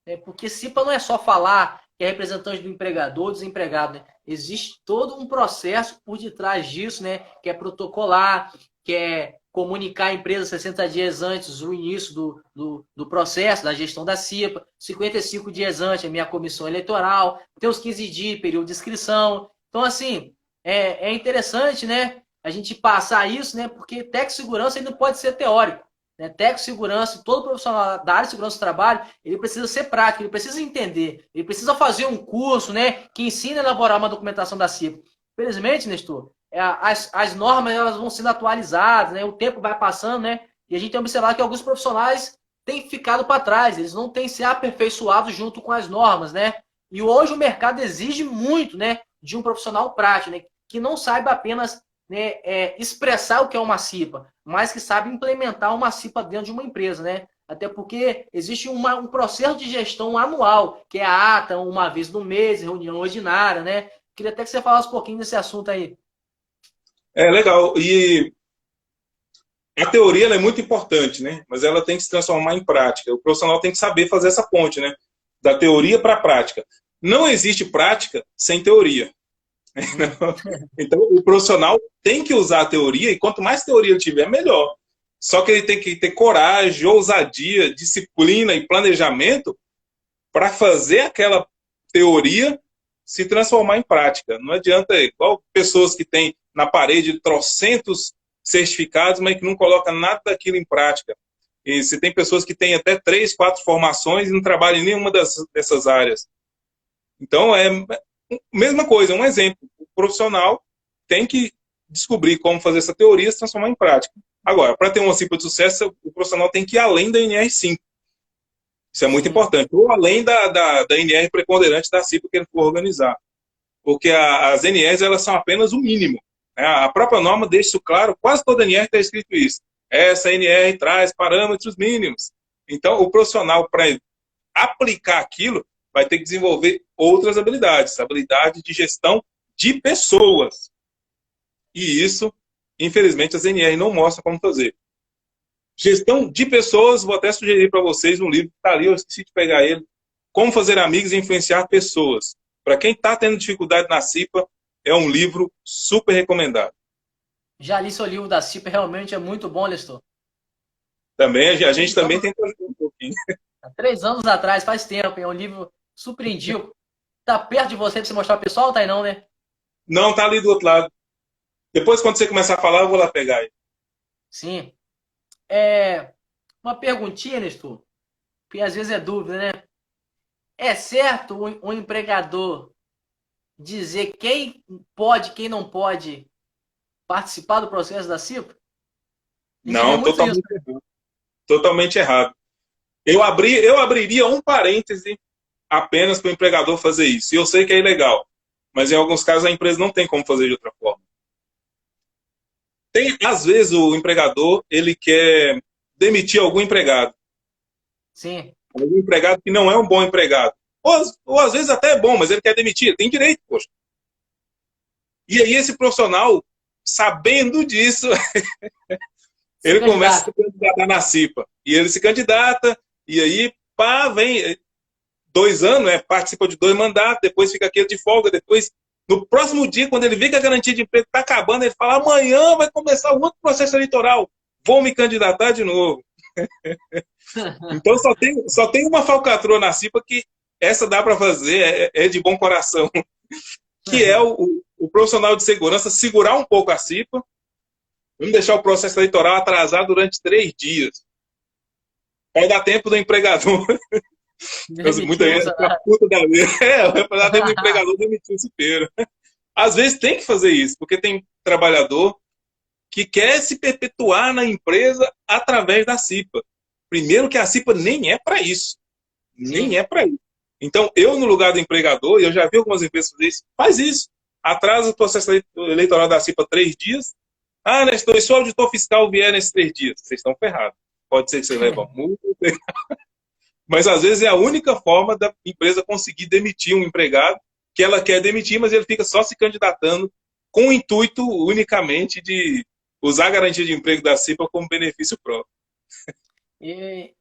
né? Porque CIPA não é só falar que é representante do empregador, desempregado, né? Existe todo um processo por detrás disso, né? Que é protocolar, que é comunicar à empresa 60 dias antes o início do processo, da gestão da CIPA, 55 dias antes a minha comissão eleitoral, tem os 15 dias, período de inscrição. Então, assim, é interessante, né, a gente passar isso, né, porque técnico de segurança ele não pode ser teórico. Né? Técnico de segurança, todo profissional da área de segurança do trabalho, ele precisa ser prático, ele precisa entender, ele precisa fazer um curso, né, que ensine a elaborar uma documentação da CIPA. Infelizmente, Nestor, as normas elas vão sendo atualizadas, né? O tempo vai passando, né? E a gente tem observado que alguns profissionais têm ficado para trás, eles não têm se aperfeiçoado junto com as normas, né? E hoje o mercado exige muito, né, de um profissional prático, né, que não saiba apenas, né, expressar o que é uma CIPA, mas que sabe implementar uma CIPA dentro de uma empresa, né? Até porque existe um processo de gestão anual, que é a ata, uma vez no mês, reunião ordinária, né? Queria até que você falasse um pouquinho desse assunto aí. Legal. E a teoria ela é muito importante, né? Mas ela tem que se transformar em prática. O profissional tem que saber fazer essa ponte, né? Da teoria para a prática. Não existe prática sem teoria. Então, o profissional tem que usar a teoria, e quanto mais teoria ele tiver, melhor. Só que ele tem que ter coragem, ousadia, disciplina e planejamento para fazer aquela teoria se transformar em prática. Não adianta, igual pessoas que têm na parede trocentos certificados, mas que não colocam nada daquilo em prática. E se tem pessoas que têm até 3, 4 formações e não trabalham em nenhuma dessas áreas. Então, mesma coisa, um exemplo. O profissional tem que descobrir como fazer essa teoria e se transformar em prática. Agora, para ter uma CIPA de sucesso, o profissional tem que ir além da NR5. Isso é muito importante. Ou além da NR preponderante da CIPA que ele for organizar. Porque as NRs elas são apenas o mínimo. A própria norma deixa isso claro, quase toda NR está escrito isso. Essa NR traz parâmetros mínimos. Então, o profissional, para aplicar aquilo, vai ter que desenvolver outras habilidades, habilidade de gestão de pessoas. E isso, infelizmente, as NR não mostram como fazer. Gestão de pessoas, vou até sugerir para vocês um livro que está ali, eu esqueci de pegar ele, Como Fazer Amigos e Influenciar Pessoas. Para quem está tendo dificuldade na CIPA, é um livro super recomendado. Já li seu livro da CIPA, realmente é muito bom, Lestor. Também, a gente também tem que fazer um pouquinho. Há 3 anos atrás, faz tempo, é um livro surpreendido. Tá perto de você para você mostrar pro pessoal, tá aí não, né? Não, tá ali do outro lado. Depois, quando você começar a falar, eu vou lá pegar ele. Sim. Uma perguntinha, Nestor, que às vezes é dúvida, né? É certo um empregador dizer quem pode, quem não pode participar do processo da CIPA? Não, totalmente errado. Totalmente errado. Eu abriria um parêntese apenas para o empregador fazer isso. E eu sei que é ilegal, mas em alguns casos a empresa não tem como fazer de outra forma. Às vezes o empregador ele quer demitir algum empregado. Sim. Algum empregado que não é um bom empregado. Ou às vezes até é bom, mas ele quer demitir. Ele tem direito, poxa. E aí esse profissional, sabendo disso, ele começa a se candidatar na CIPA. E ele se candidata, e aí, pá, vem 2 anos, né, participa de 2 mandatos, depois fica aquele de folga, depois, no próximo dia, quando ele vê que a garantia de emprego está acabando, ele fala, amanhã vai começar um outro processo eleitoral, vou me candidatar de novo. Então só tem uma falcatrua na CIPA que essa dá para fazer, é de bom coração, que é o profissional de segurança segurar um pouco a CIPA, vamos deixar o processo eleitoral atrasar durante 3 dias. Vai dar tempo do empregador. Muita gente fica puta da vida. Vai dar tempo do empregador demitir o cipeiro. Às vezes tem que fazer isso, porque tem trabalhador que quer se perpetuar na empresa através da CIPA. Primeiro que a CIPA nem é para isso. Nem é para isso. Então, eu, no lugar do empregador, eu já vi algumas empresas fazer isso, faz isso. Atrasa o processo eleitoral da CIPA 3 dias. Ah, Nestor, e se o auditor fiscal vier nesses 3 dias? Vocês estão ferrados. Pode ser que você leve multa. Mas, às vezes, é a única forma da empresa conseguir demitir um empregado que ela quer demitir, mas ele fica só se candidatando com o intuito unicamente de usar a garantia de emprego da CIPA como benefício próprio. E,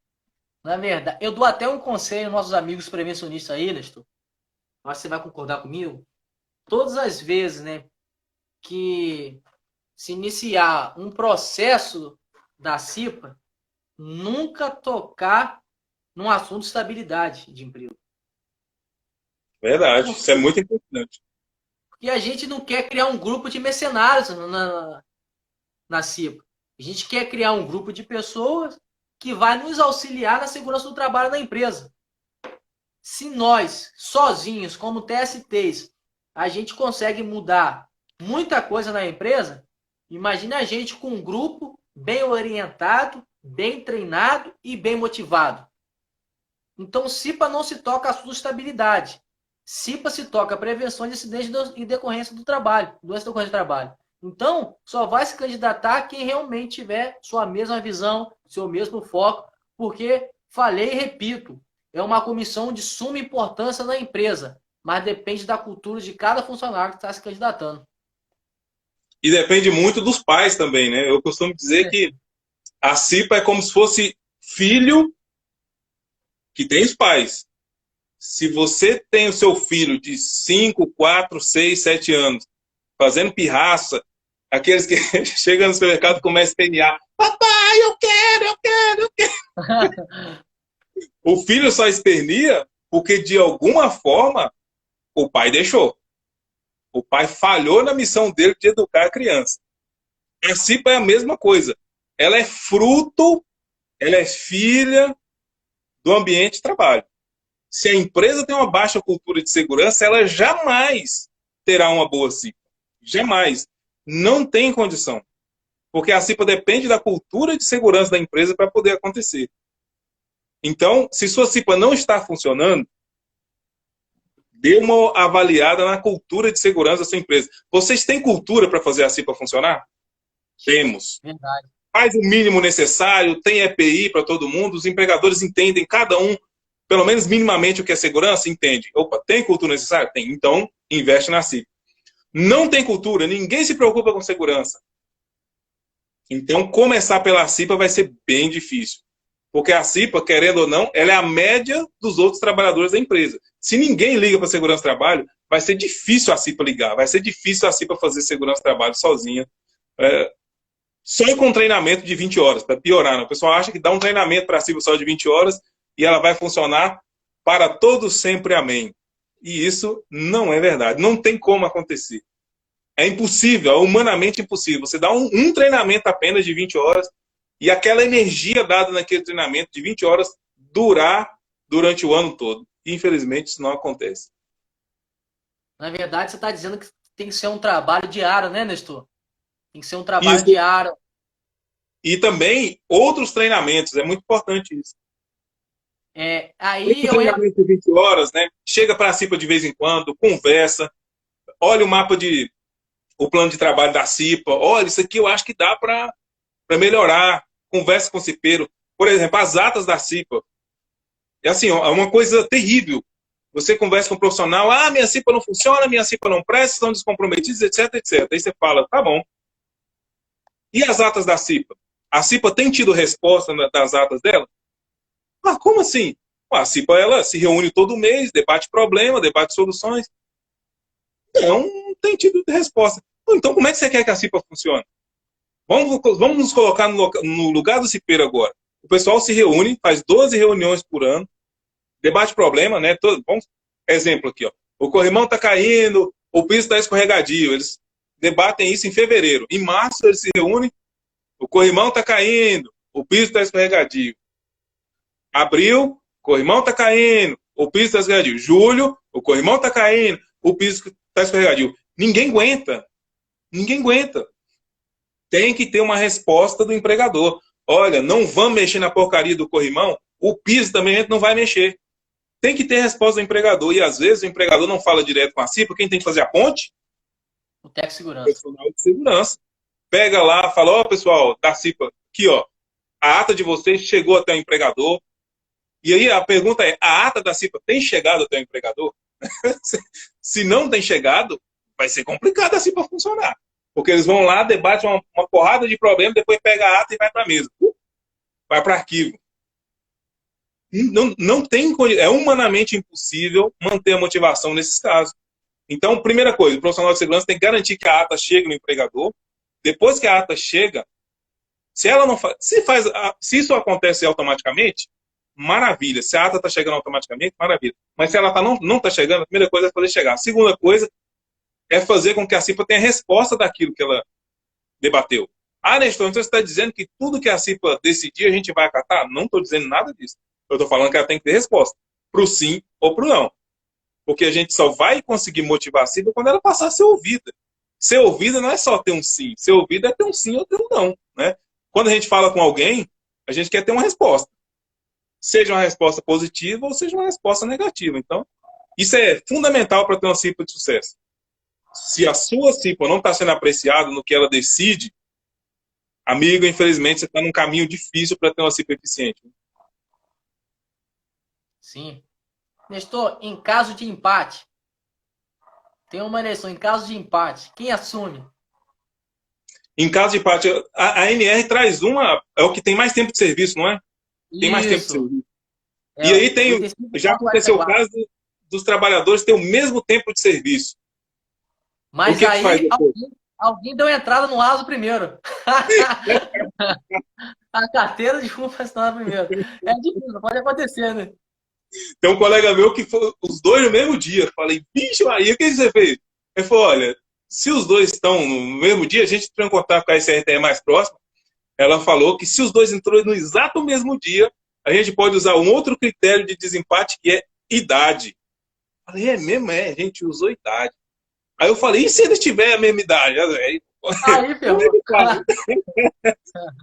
na verdade, eu dou até um conselho aos nossos amigos prevencionistas aí, Nestor. Acho que você vai concordar comigo. Todas as vezes, né, que se iniciar um processo da CIPA, nunca tocar num assunto de estabilidade de emprego. Verdade, isso é muito importante. Porque a gente não quer criar um grupo de mercenários na CIPA. A gente quer criar um grupo de pessoas que vai nos auxiliar na segurança do trabalho na empresa. Se nós, sozinhos, como TSTs, a gente consegue mudar muita coisa na empresa, imagine a gente com um grupo bem orientado, bem treinado e bem motivado. Então, CIPA não se toca a sustentabilidade. CIPA se toca a prevenção de acidentes e decorrência do trabalho, doença decorrente do trabalho. Então, só vai se candidatar quem realmente tiver sua mesma visão, seu mesmo foco, porque, falei e repito, é uma comissão de suma importância na empresa, mas depende da cultura de cada funcionário que está se candidatando. E depende muito dos pais também, né? Eu costumo dizer que a CIPA é como se fosse filho que tem os pais. Se você tem o seu filho de 5, 4, 6, 7 anos fazendo pirraça, aqueles que chegam no supermercado e começam a espernear, papai, eu quero. O filho só espernia porque, de alguma forma, o pai deixou. O pai falhou na missão dele de educar a criança. A CIPA é a mesma coisa. Ela é fruto, ela é filha do ambiente de trabalho. Se a empresa tem uma baixa cultura de segurança, ela jamais terá uma boa CIPA. Jamais. Não tem condição. Porque a CIPA depende da cultura de segurança da empresa para poder acontecer. Então, se sua CIPA não está funcionando, dê uma avaliada na cultura de segurança da sua empresa. Vocês têm cultura para fazer a CIPA funcionar? Temos. Verdade. faz o mínimo necessário, tem EPI para todo mundo, os empregadores entendem, cada um, pelo menos minimamente, o que é segurança, entende. Opa, tem cultura necessária? Tem. Então, investe na CIPA. Não tem cultura, ninguém se preocupa com segurança. Então, começar pela CIPA vai ser bem difícil. Porque a CIPA, querendo ou não, ela é a média dos outros trabalhadores da empresa. Se ninguém liga para segurança do trabalho, vai ser difícil a CIPA ligar, vai ser difícil a CIPA fazer segurança do trabalho sozinha. Só com treinamento de 20 horas, para piorar. Né? O pessoal acha que dá um treinamento para a CIPA só de 20 horas e ela vai funcionar para todos sempre, amém. E isso não é verdade. Não tem como acontecer. É impossível, é humanamente impossível. Você dá um treinamento apenas de 20 horas e aquela energia dada naquele treinamento de 20 horas durar durante o ano todo. Infelizmente, isso não acontece. Na verdade, você está dizendo que tem que ser um trabalho diário, né, Nestor? Tem que ser um trabalho diário. E também outros treinamentos, é muito importante isso. Aí eu treinamento de 20 horas, né? Chega para a CIPA de vez em quando, conversa, olha o mapa o plano de trabalho da CIPA, olha, isso aqui eu acho que dá para melhorar, conversa com o cipeiro. Por exemplo, as atas da CIPA. É assim, é uma coisa terrível. Você conversa com um profissional, minha CIPA não funciona, minha CIPA não presta, estão descomprometidos, etc, etc. Aí você fala, tá bom. E as atas da CIPA? A CIPA tem tido resposta das atas dela? Como assim? A CIPA ela se reúne todo mês, debate problema, debate soluções. Não tem tido resposta. Então, como é que você quer que a CIPA funcione? Vamos nos colocar no lugar do cipeiro agora. O pessoal se reúne, faz 12 reuniões por ano, debate problema, né? Exemplo aqui, ó. O corrimão está caindo, o piso está escorregadio. Eles debatem isso em fevereiro. Em março, eles se reúnem, o corrimão está caindo, o piso está escorregadio. Abril, o corrimão está caindo, o piso está escorregadio. Julho, o corrimão está caindo, o piso está escorregadio. Ninguém aguenta. Ninguém aguenta. Tem que ter uma resposta do empregador. Olha, não vamos mexer na porcaria do corrimão, o piso também a gente não vai mexer. Tem que ter resposta do empregador. E às vezes o empregador não fala direto com a CIPA, quem tem que fazer a ponte? O técnico de segurança. O profissional de segurança. Pega lá, fala, pessoal, da CIPA, aqui, ó, a ata de vocês chegou até o empregador. E aí a pergunta é, a ata da CIPA tem chegado até o empregador? Se não tem chegado, vai ser complicado a CIPA funcionar. Porque eles vão lá, debatem uma porrada de problemas, depois pega a ata e vai para a mesa. Vai para arquivo. Não tem, é humanamente impossível manter a motivação nesses casos. Então, primeira coisa, o profissional de segurança tem que garantir que a ata chegue no empregador. Depois que a ata chega, se ela não faz, se isso acontece automaticamente, maravilha. Se a ata está chegando automaticamente, maravilha. Mas se ela não está chegando, a primeira coisa é fazer chegar. A segunda coisa é fazer com que a CIPA tenha resposta daquilo que ela debateu. Nestor, então você está dizendo que tudo que a CIPA decidir a gente vai acatar? Não estou dizendo nada disso. Eu estou falando que ela tem que ter resposta. Para o sim ou para o não. Porque a gente só vai conseguir motivar a CIPA quando ela passar a ser ouvida. Ser ouvida não é só ter um sim. Ser ouvida é ter um sim ou ter um não. Né? Quando a gente fala com alguém, a gente quer ter uma resposta. Seja uma resposta positiva ou seja uma resposta negativa. Então, isso é fundamental para ter uma CIPA de sucesso. Se a sua CIPA não está sendo apreciada no que ela decide, amigo, infelizmente, você está num caminho difícil para ter uma CIPA eficiente. Sim. Nestor, em caso de empate, tem uma eleição, em caso de empate, quem assume? Em caso de empate, a ANR traz é o que tem mais tempo de serviço, não é? Tem mais tempo de serviço. E aí já aconteceu o caso dos trabalhadores ter o mesmo tempo de serviço. Mas aí alguém deu entrada no ASO primeiro. A carteira de fundo foi assinada primeiro. É difícil, pode acontecer, né? Tem um colega meu que foi os dois no mesmo dia. Falei, bicho, aí o que você fez? Ele falou, olha, se os dois estão no mesmo dia, a gente tem que contar com a SRTE mais próxima. Ela falou que se os dois entrou no exato mesmo dia, a gente pode usar um outro critério de desempate, que é idade. Falei, é mesmo? A gente usou idade. Aí eu falei, e se eles tiverem a mesma idade? Aí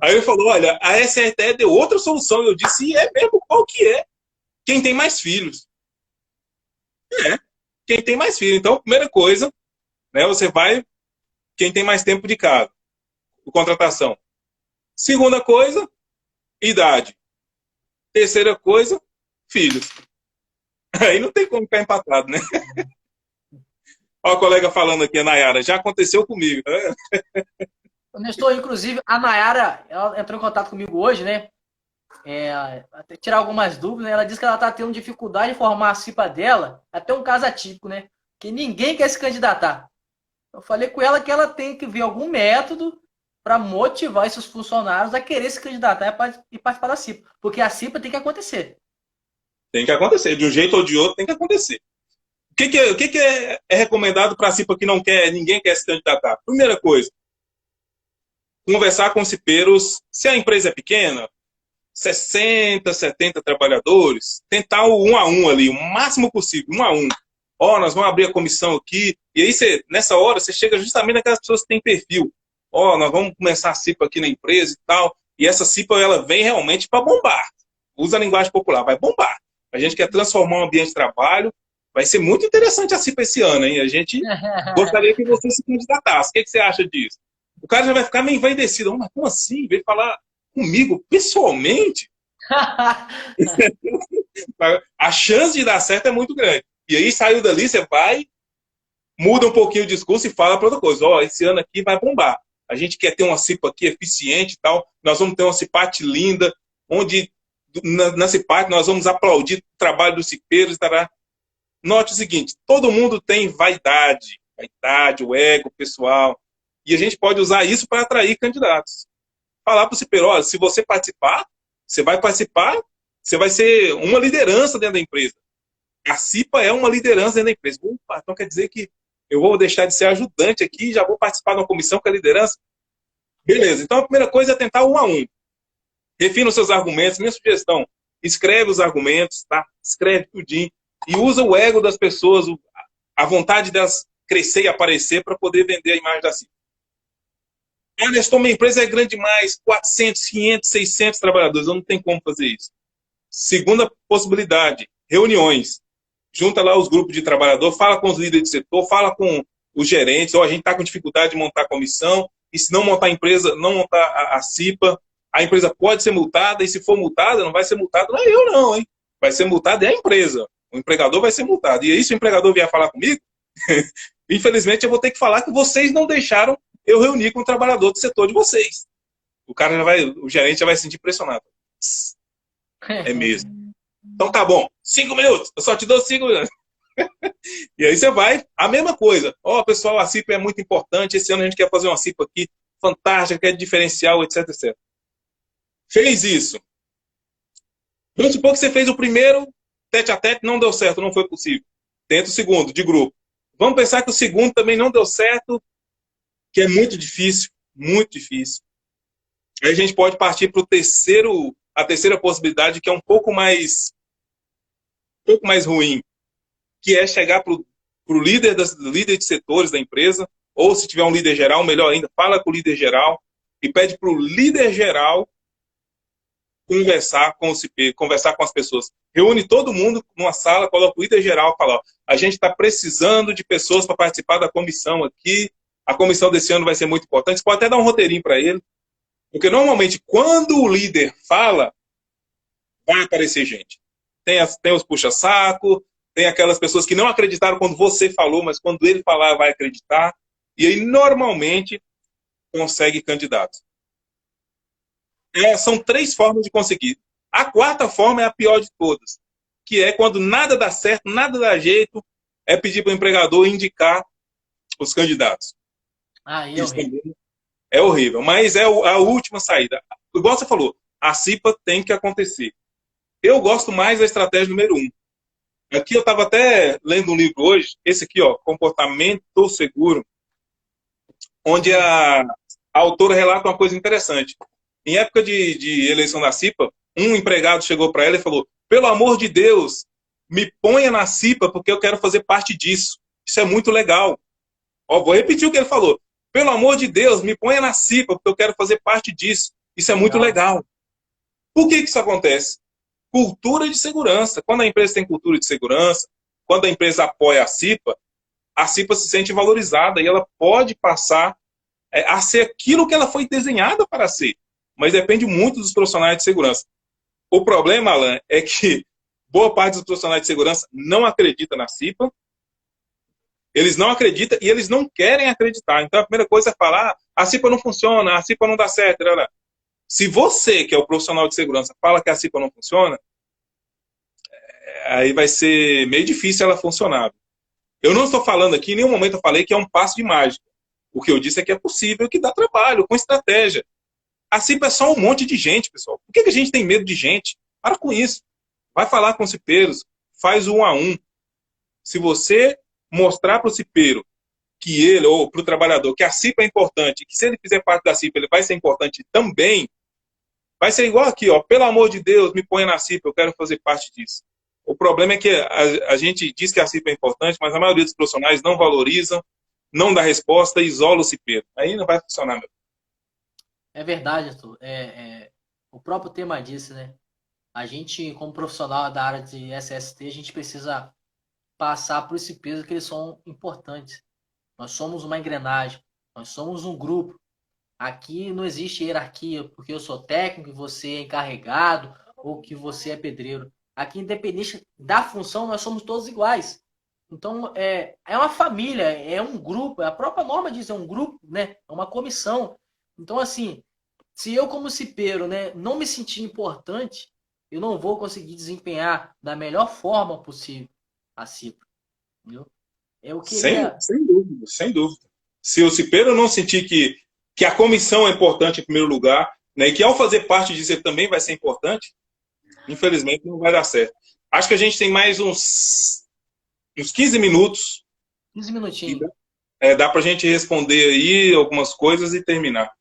ele falou, olha, a SRTE deu outra solução. Eu disse, é mesmo? Qual que é? Quem tem mais filhos. Quem tem mais filhos. Então, primeira coisa, né, você vai, quem tem mais tempo de casa, contratação. Segunda coisa, idade. Terceira coisa, filhos. Aí não tem como ficar empatado, né? Olha a colega falando aqui, a Nayara, já aconteceu comigo. Né? Nestor, inclusive, a Nayara, ela entrou em contato comigo hoje, né? Até tirar algumas dúvidas, né? Ela disse que ela está tendo dificuldade de formar a CIPA dela, até um caso atípico, né? Que ninguém quer se candidatar. Eu falei com ela que ela tem que ver algum método para motivar esses funcionários a querer se candidatar e participar da CIPA. Porque a CIPA tem que acontecer. Tem que acontecer, de um jeito ou de outro tem que acontecer. O que é recomendado para a CIPA que ninguém quer se candidatar? Primeira coisa, conversar com os cipeiros, se a empresa é pequena, 60, 70 trabalhadores, tentar o 1 a 1 ali, o máximo possível, 1 a 1. Nós vamos abrir a comissão aqui, e aí nessa hora você chega justamente naquelas pessoas que têm perfil. Nós vamos começar a CIPA aqui na empresa e tal, e essa CIPA ela vem realmente para bombar. Usa a linguagem popular, vai bombar. A gente quer transformar o ambiente de trabalho, vai ser muito interessante a CIPA esse ano, hein? A gente gostaria que você se candidatasse. O que você acha disso? O cara já vai ficar meio envaidecido. Mas como assim? Veio falar comigo pessoalmente? A chance de dar certo é muito grande. E aí saiu dali, você vai, muda um pouquinho o discurso e fala para outra coisa. Esse ano aqui vai bombar. A gente quer ter uma CIPA aqui eficiente e tal. Nós vamos ter uma CIPAT linda, onde na CIPAT nós vamos aplaudir o trabalho dos cipeiros. Tará. Note o seguinte, todo mundo tem vaidade, o ego pessoal. E a gente pode usar isso para atrair candidatos. Falar para o cipeiro, se você participar, você vai ser uma liderança dentro da empresa. A CIPA é uma liderança dentro da empresa. Então quer dizer que eu vou deixar de ser ajudante aqui e já vou participar de uma comissão com a liderança? Beleza, então a primeira coisa é tentar 1 a 1. Refina os seus argumentos. Minha sugestão, escreve os argumentos, tá? Escreve tudinho. E usa o ego das pessoas, a vontade delas crescer e aparecer para poder vender a imagem da CIPA. Nestor, minha empresa é grande demais, 400, 500, 600 trabalhadores, eu não tenho como fazer isso. Segunda possibilidade, reuniões. Junta lá os grupos de trabalhador, fala com os líderes de setor, fala com os gerentes, a gente está com dificuldade de montar a comissão, e se não montar a empresa, não montar a CIPA, a empresa pode ser multada, e se for multada, não vai ser multado, não é eu não, hein? Vai ser multada é a empresa. O empregador vai ser multado. E aí, se o empregador vier falar comigo, infelizmente eu vou ter que falar que vocês não deixaram eu reunir com o trabalhador do setor de vocês. O gerente já vai se sentir pressionado. É mesmo. Então tá bom, 5 minutos, eu só te dou 5 minutos. E aí você vai, a mesma coisa. Pessoal, a CIPA é muito importante, esse ano a gente quer fazer uma CIPA aqui, fantástica, quer diferencial, etc, etc. Fez isso. Vamos supor que você fez o primeiro, tete a tete, não deu certo, não foi possível. Tenta o segundo, de grupo. Vamos pensar que o segundo também não deu certo, que é muito difícil, muito difícil. Aí a gente pode partir para a terceira possibilidade, que é um pouco mais ruim, que é chegar para o líder de setores da empresa, ou se tiver um líder geral, melhor ainda, fala com o líder geral e pede para o líder geral conversar com o CP, conversar com as pessoas. Reúne todo mundo numa sala, coloca o líder geral e fala, a gente está precisando de pessoas para participar da comissão aqui, a comissão desse ano vai ser muito importante, você pode até dar um roteirinho para ele, porque normalmente quando o líder fala, vai aparecer gente. Tem os puxa-saco, tem aquelas pessoas que não acreditaram quando você falou, mas quando ele falar, vai acreditar. E aí, normalmente, consegue candidato. São 3 formas de conseguir. A 4ª forma é a pior de todas, que é quando nada dá certo, nada dá jeito, é pedir para o empregador indicar os candidatos. É horrível. É horrível, mas é a última saída. Igual você falou, a CIPA tem que acontecer. Eu gosto mais da estratégia número 1. Aqui eu estava até lendo um livro hoje, esse aqui, Comportamento Seguro, onde a autora relata uma coisa interessante. Em época de eleição da CIPA, um empregado chegou para ela e falou, pelo amor de Deus, me ponha na CIPA porque eu quero fazer parte disso. Isso é muito legal. Vou repetir o que ele falou. Pelo amor de Deus, me ponha na CIPA porque eu quero fazer parte disso. Isso é muito legal. Por que isso acontece? Cultura de segurança. Quando a empresa tem cultura de segurança, quando a empresa apoia a CIPA se sente valorizada e ela pode passar a ser aquilo que ela foi desenhada para ser. mas depende muito dos profissionais de segurança. O problema, Alan, é que boa parte dos profissionais de segurança não acredita na CIPA, eles não acreditam e eles não querem acreditar. Então, a primeira coisa é falar, a CIPA não funciona, a CIPA não dá certo. Se você, que é o profissional de segurança, fala que a CIPA não funciona, aí vai ser meio difícil ela funcionar. Eu não estou falando aqui, em nenhum momento eu falei que é um passo de mágica. O que eu disse é que é possível, que dá trabalho, com estratégia. A CIPA é só um monte de gente, pessoal. Por que a gente tem medo de gente? Para com isso. Vai falar com os cipeiros, faz um a um. Se você mostrar para o cipeiro que ele, ou para o trabalhador, que a CIPA é importante, que se ele fizer parte da CIPA, ele vai ser importante também, vai ser igual aqui, ó. Pelo amor de Deus, me ponha na CIPA, eu quero fazer parte disso. O problema é que a gente diz que a CIPA é importante, mas a maioria dos profissionais não valorizam, não dá resposta, isola o cipeiro. Aí não vai funcionar, meu. É verdade, Arthur. O próprio tema disse, né? A gente, como profissional da área de SST, a gente precisa passar por esse peso que eles são importantes. Nós somos uma engrenagem, nós somos um grupo. Aqui não existe hierarquia, porque eu sou técnico e você é encarregado, ou que você é pedreiro. Aqui, independente da função, nós somos todos iguais. Então, é uma família, é um grupo, a própria norma diz, é um grupo, né? É uma comissão. Então, assim, se eu, como cipeiro, né, não me sentir importante, eu não vou conseguir desempenhar da melhor forma possível a CIPA. Entendeu? Eu queria. Sem dúvida, sem dúvida. Se o cipeiro não sentir que a comissão é importante em primeiro lugar, né, e que ao fazer parte disso ele também vai ser importante, infelizmente não vai dar certo. Acho que a gente tem mais uns 15 minutos. 15 minutinhos. Dá para a gente responder aí algumas coisas e terminar.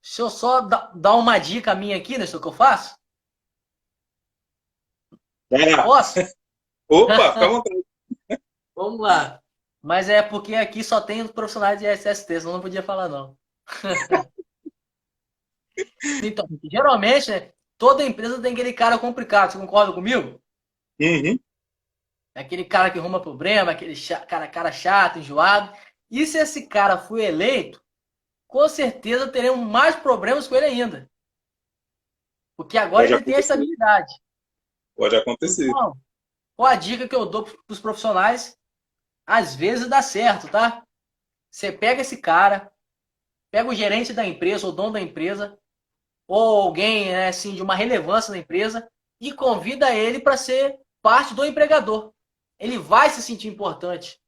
Deixa eu só dar uma dica minha aqui, né? O que eu faço? Posso? Opa, fica à vontade. Vamos lá. Mas é porque aqui só tem os profissionais de SST, senão não podia falar, não. Então, geralmente, né, toda empresa tem aquele cara complicado. Você concorda comigo? Uhum. É aquele cara que arruma problema, aquele cara chato, enjoado. E se esse cara for eleito, com certeza teremos mais problemas com ele ainda. Porque agora Pode ele tem essa acontecer. habilidade. Pode acontecer. Então, qual a dica que eu dou para os profissionais? Às vezes dá certo, tá? Você pega esse cara, pega o gerente da empresa, o dono da empresa, ou alguém, né, assim, de uma relevância na empresa, e convida ele para ser parte do empregador. Ele vai se sentir importante,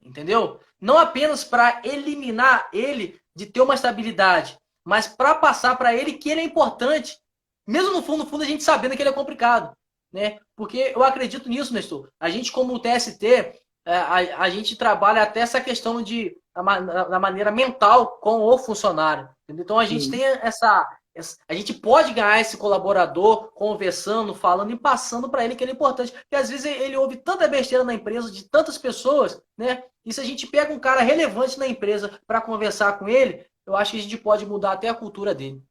entendeu? Não apenas para eliminar ele de ter uma estabilidade, mas para passar para ele que ele é importante, mesmo no fundo a gente sabendo que ele é complicado, né? Porque eu acredito nisso, Nestor. A gente, como TST, a gente trabalha até essa questão da maneira mental com o funcionário. Entendeu? Então a gente tem a gente pode ganhar esse colaborador conversando, falando e passando para ele que ele é importante. Porque às vezes ele ouve tanta besteira na empresa de tantas pessoas, né? E se a gente pega um cara relevante na empresa para conversar com ele, eu acho que a gente pode mudar até a cultura dele.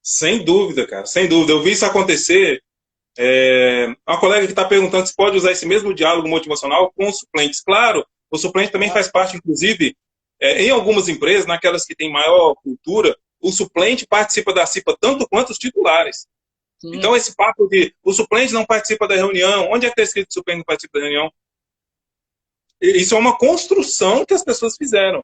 Sem dúvida, cara, sem dúvida. Eu vi isso acontecer. Uma colega que está perguntando se pode usar esse mesmo diálogo motivacional com os suplentes. Claro, o suplente também faz parte, inclusive, em algumas empresas, naquelas que têm maior cultura, o suplente participa da CIPA tanto quanto os titulares. Sim. Então, esse papo de o suplente não participa da reunião, onde é que está escrito que o suplente não participa da reunião? Isso é uma construção que as pessoas fizeram.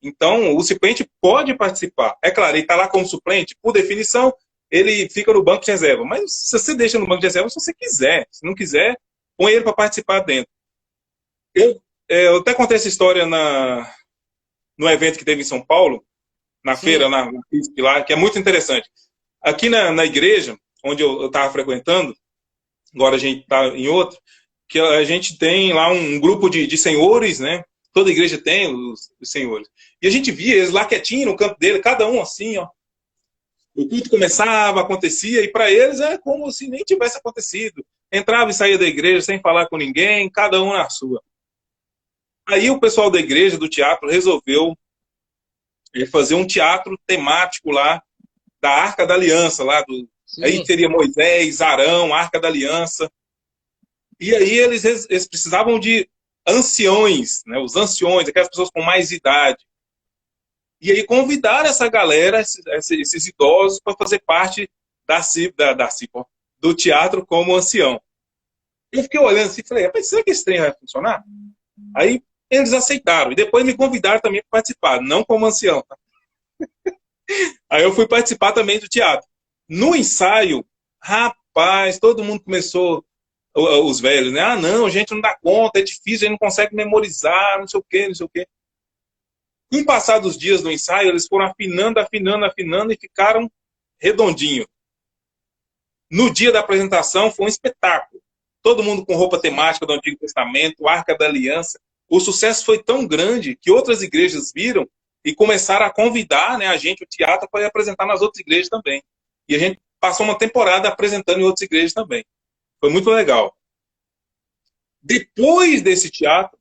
Então, o suplente pode participar. É claro, ele está lá como suplente, por definição, ele fica no banco de reserva. Mas se você deixa no banco de reserva, se você quiser. Se não quiser, põe ele para participar dentro. Eu até contei essa história no evento que teve em São Paulo, na Sim. feira, na FISP lá, que é muito interessante. Aqui na igreja, onde eu estava frequentando, agora a gente está em outro, que a gente tem lá um grupo de senhores, né? Toda igreja tem os senhores. E a gente via eles lá quietinhos no canto dele, cada um assim, ó. O culto começava, acontecia, e para eles é como se nem tivesse acontecido. Entrava e saía da igreja sem falar com ninguém, cada um na sua. Aí o pessoal da igreja, do teatro, resolveu fazer um teatro temático lá, da Arca da Aliança, lá do... Aí teria Moisés, Arão, Arca da Aliança. E aí eles precisavam de anciões, né? Os anciões, aquelas pessoas com mais idade. E aí convidaram essa galera, esses idosos, para fazer parte da CIP, ó, do teatro como ancião. Eu fiquei olhando assim e falei, será que esse trem vai funcionar? Aí eles aceitaram. E depois me convidaram também para participar, não como ancião. Tá? Aí eu fui participar também do teatro. No ensaio, rapaz, todo mundo começou, os velhos, né? Ah, não, a gente não dá conta, é difícil, a gente não consegue memorizar, não sei o quê, não sei o quê. Com o passar dos dias do ensaio, eles foram afinando, afinando, afinando e ficaram redondinho. No dia da apresentação, foi um espetáculo. Todo mundo com roupa temática do Antigo Testamento, Arca da Aliança. O sucesso foi tão grande que outras igrejas viram e começaram a convidar, né, a gente, o teatro, para ir apresentar nas outras igrejas também. E a gente passou uma temporada apresentando em outras igrejas também. Foi muito legal. Depois desse teatro,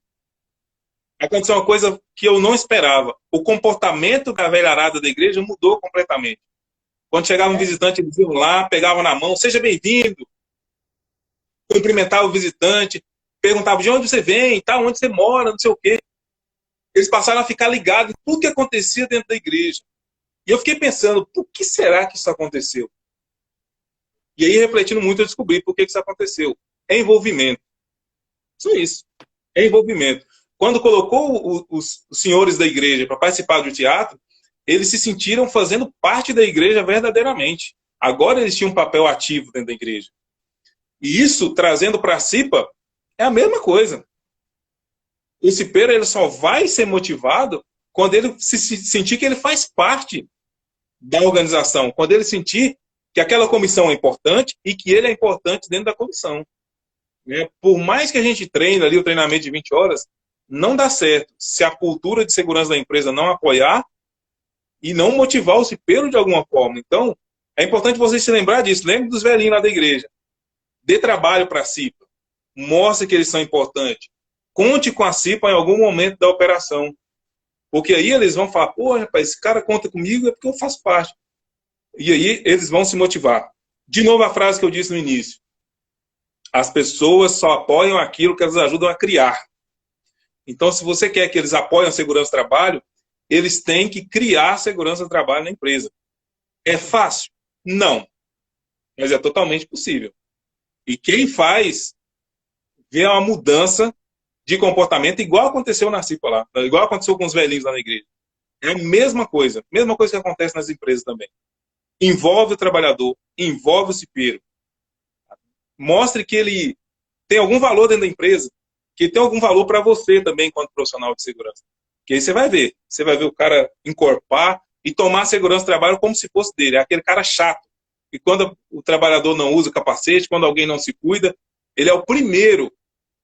aconteceu uma coisa que eu não esperava. O comportamento da velharada da igreja mudou completamente. Quando chegava um visitante, eles iam lá, pegavam na mão, seja bem-vindo, cumprimentava o visitante, perguntava de onde você vem, tá, onde você mora, não sei o quê. Eles passaram a ficar ligados em tudo que acontecia dentro da igreja. E eu fiquei pensando, por que será que isso aconteceu? E aí, refletindo muito, eu descobri por que isso aconteceu. É envolvimento. Só isso. É envolvimento. Quando colocou os senhores da igreja para participar do teatro, eles se sentiram fazendo parte da igreja verdadeiramente. Agora eles tinham um papel ativo dentro da igreja. E isso, trazendo para a CIPA, é a mesma coisa. O cipeiro ele só vai ser motivado quando ele se sentir que ele faz parte da organização, quando ele sentir que aquela comissão é importante e que ele é importante dentro da comissão. Né? Por mais que a gente treine ali o treinamento de 20 horas, não dá certo se a cultura de segurança da empresa não apoiar e não motivar o cipeiro de alguma forma. Então, é importante vocês se lembrar disso. Lembre dos velhinhos lá da igreja. Dê trabalho para a CIPA. Mostre que eles são importantes. Conte com a CIPA em algum momento da operação. Porque aí eles vão falar, pô, rapaz, esse cara conta comigo é porque eu faço parte. E aí eles vão se motivar. De novo a frase que eu disse no início. As pessoas só apoiam aquilo que elas ajudam a criar. Então, se você quer que eles apoiem a segurança do trabalho, eles têm que criar segurança do trabalho na empresa. É fácil? Não. Mas é totalmente possível. E quem faz, vê uma mudança de comportamento, igual aconteceu na CIPA lá, igual aconteceu com os velhinhos lá na igreja. É a mesma coisa que acontece nas empresas também. Envolve o trabalhador, envolve o cipeiro. Mostre que ele tem algum valor dentro da empresa, que tem algum valor para você também, enquanto profissional de segurança. Que aí você vai ver o cara encorpar e tomar a segurança do trabalho como se fosse dele. É aquele cara chato. E quando o trabalhador não usa capacete, quando alguém não se cuida, ele é o primeiro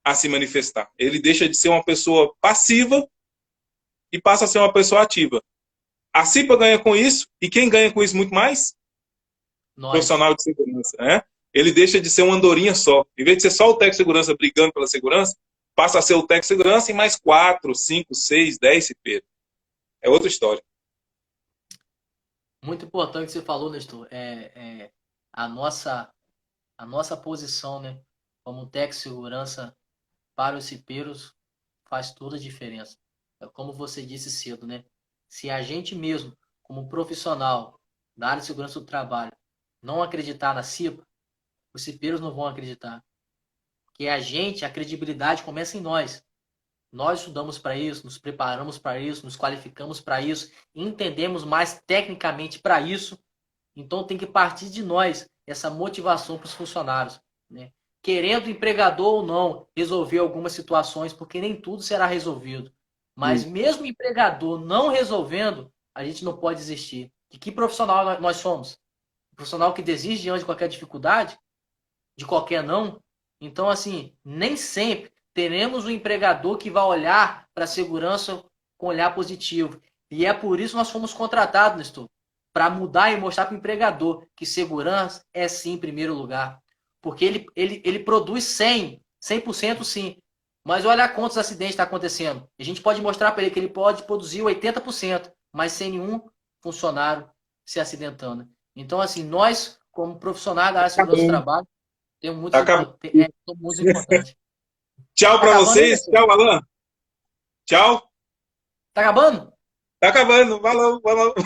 a se manifestar. Ele deixa de ser uma pessoa passiva e passa a ser uma pessoa ativa. A CIPA ganha com isso, e quem ganha com isso muito mais? Nós. Profissional de segurança. Né? Ele deixa de ser uma andorinha só. Em vez de ser só o técnico de segurança brigando pela segurança, passa a ser o técnico de segurança e mais 4, 5, 6, 10 cipeiros. É outra história. Muito importante que você falou, Nestor. A nossa posição, né, como técnico de segurança para os cipeiros faz toda a diferença. É como você disse cedo, né? Se a gente mesmo, como profissional da área de segurança do trabalho, não acreditar na CIPA, os cipeiros não vão acreditar. Porque a credibilidade começa em nós. Nós estudamos para isso, nos preparamos para isso, nos qualificamos para isso, entendemos mais tecnicamente para isso. Então tem que partir de nós essa motivação para os funcionários, né? Querendo o empregador ou não resolver algumas situações, porque nem tudo será resolvido. Mas mesmo o empregador não resolvendo, a gente não pode desistir. De que profissional nós somos? Um profissional que desiste diante de qualquer dificuldade? De qualquer não? Então, assim, nem sempre teremos um empregador que vai olhar para a segurança com olhar positivo. E é por isso que nós fomos contratados, Nestor, para mudar e mostrar para o empregador que segurança é sim em primeiro lugar. Porque ele produz 100% sim. Mas olha quantos acidentes está acontecendo. A gente pode mostrar para ele que ele pode produzir 80%, mas sem nenhum funcionário se acidentando. Então, assim, nós, como profissionais da área de segurança do trabalho, temos muito, muito importante. Tchau para vocês. Tchau, Alan. Tchau. Tá acabando? Tá acabando. Falou, falou.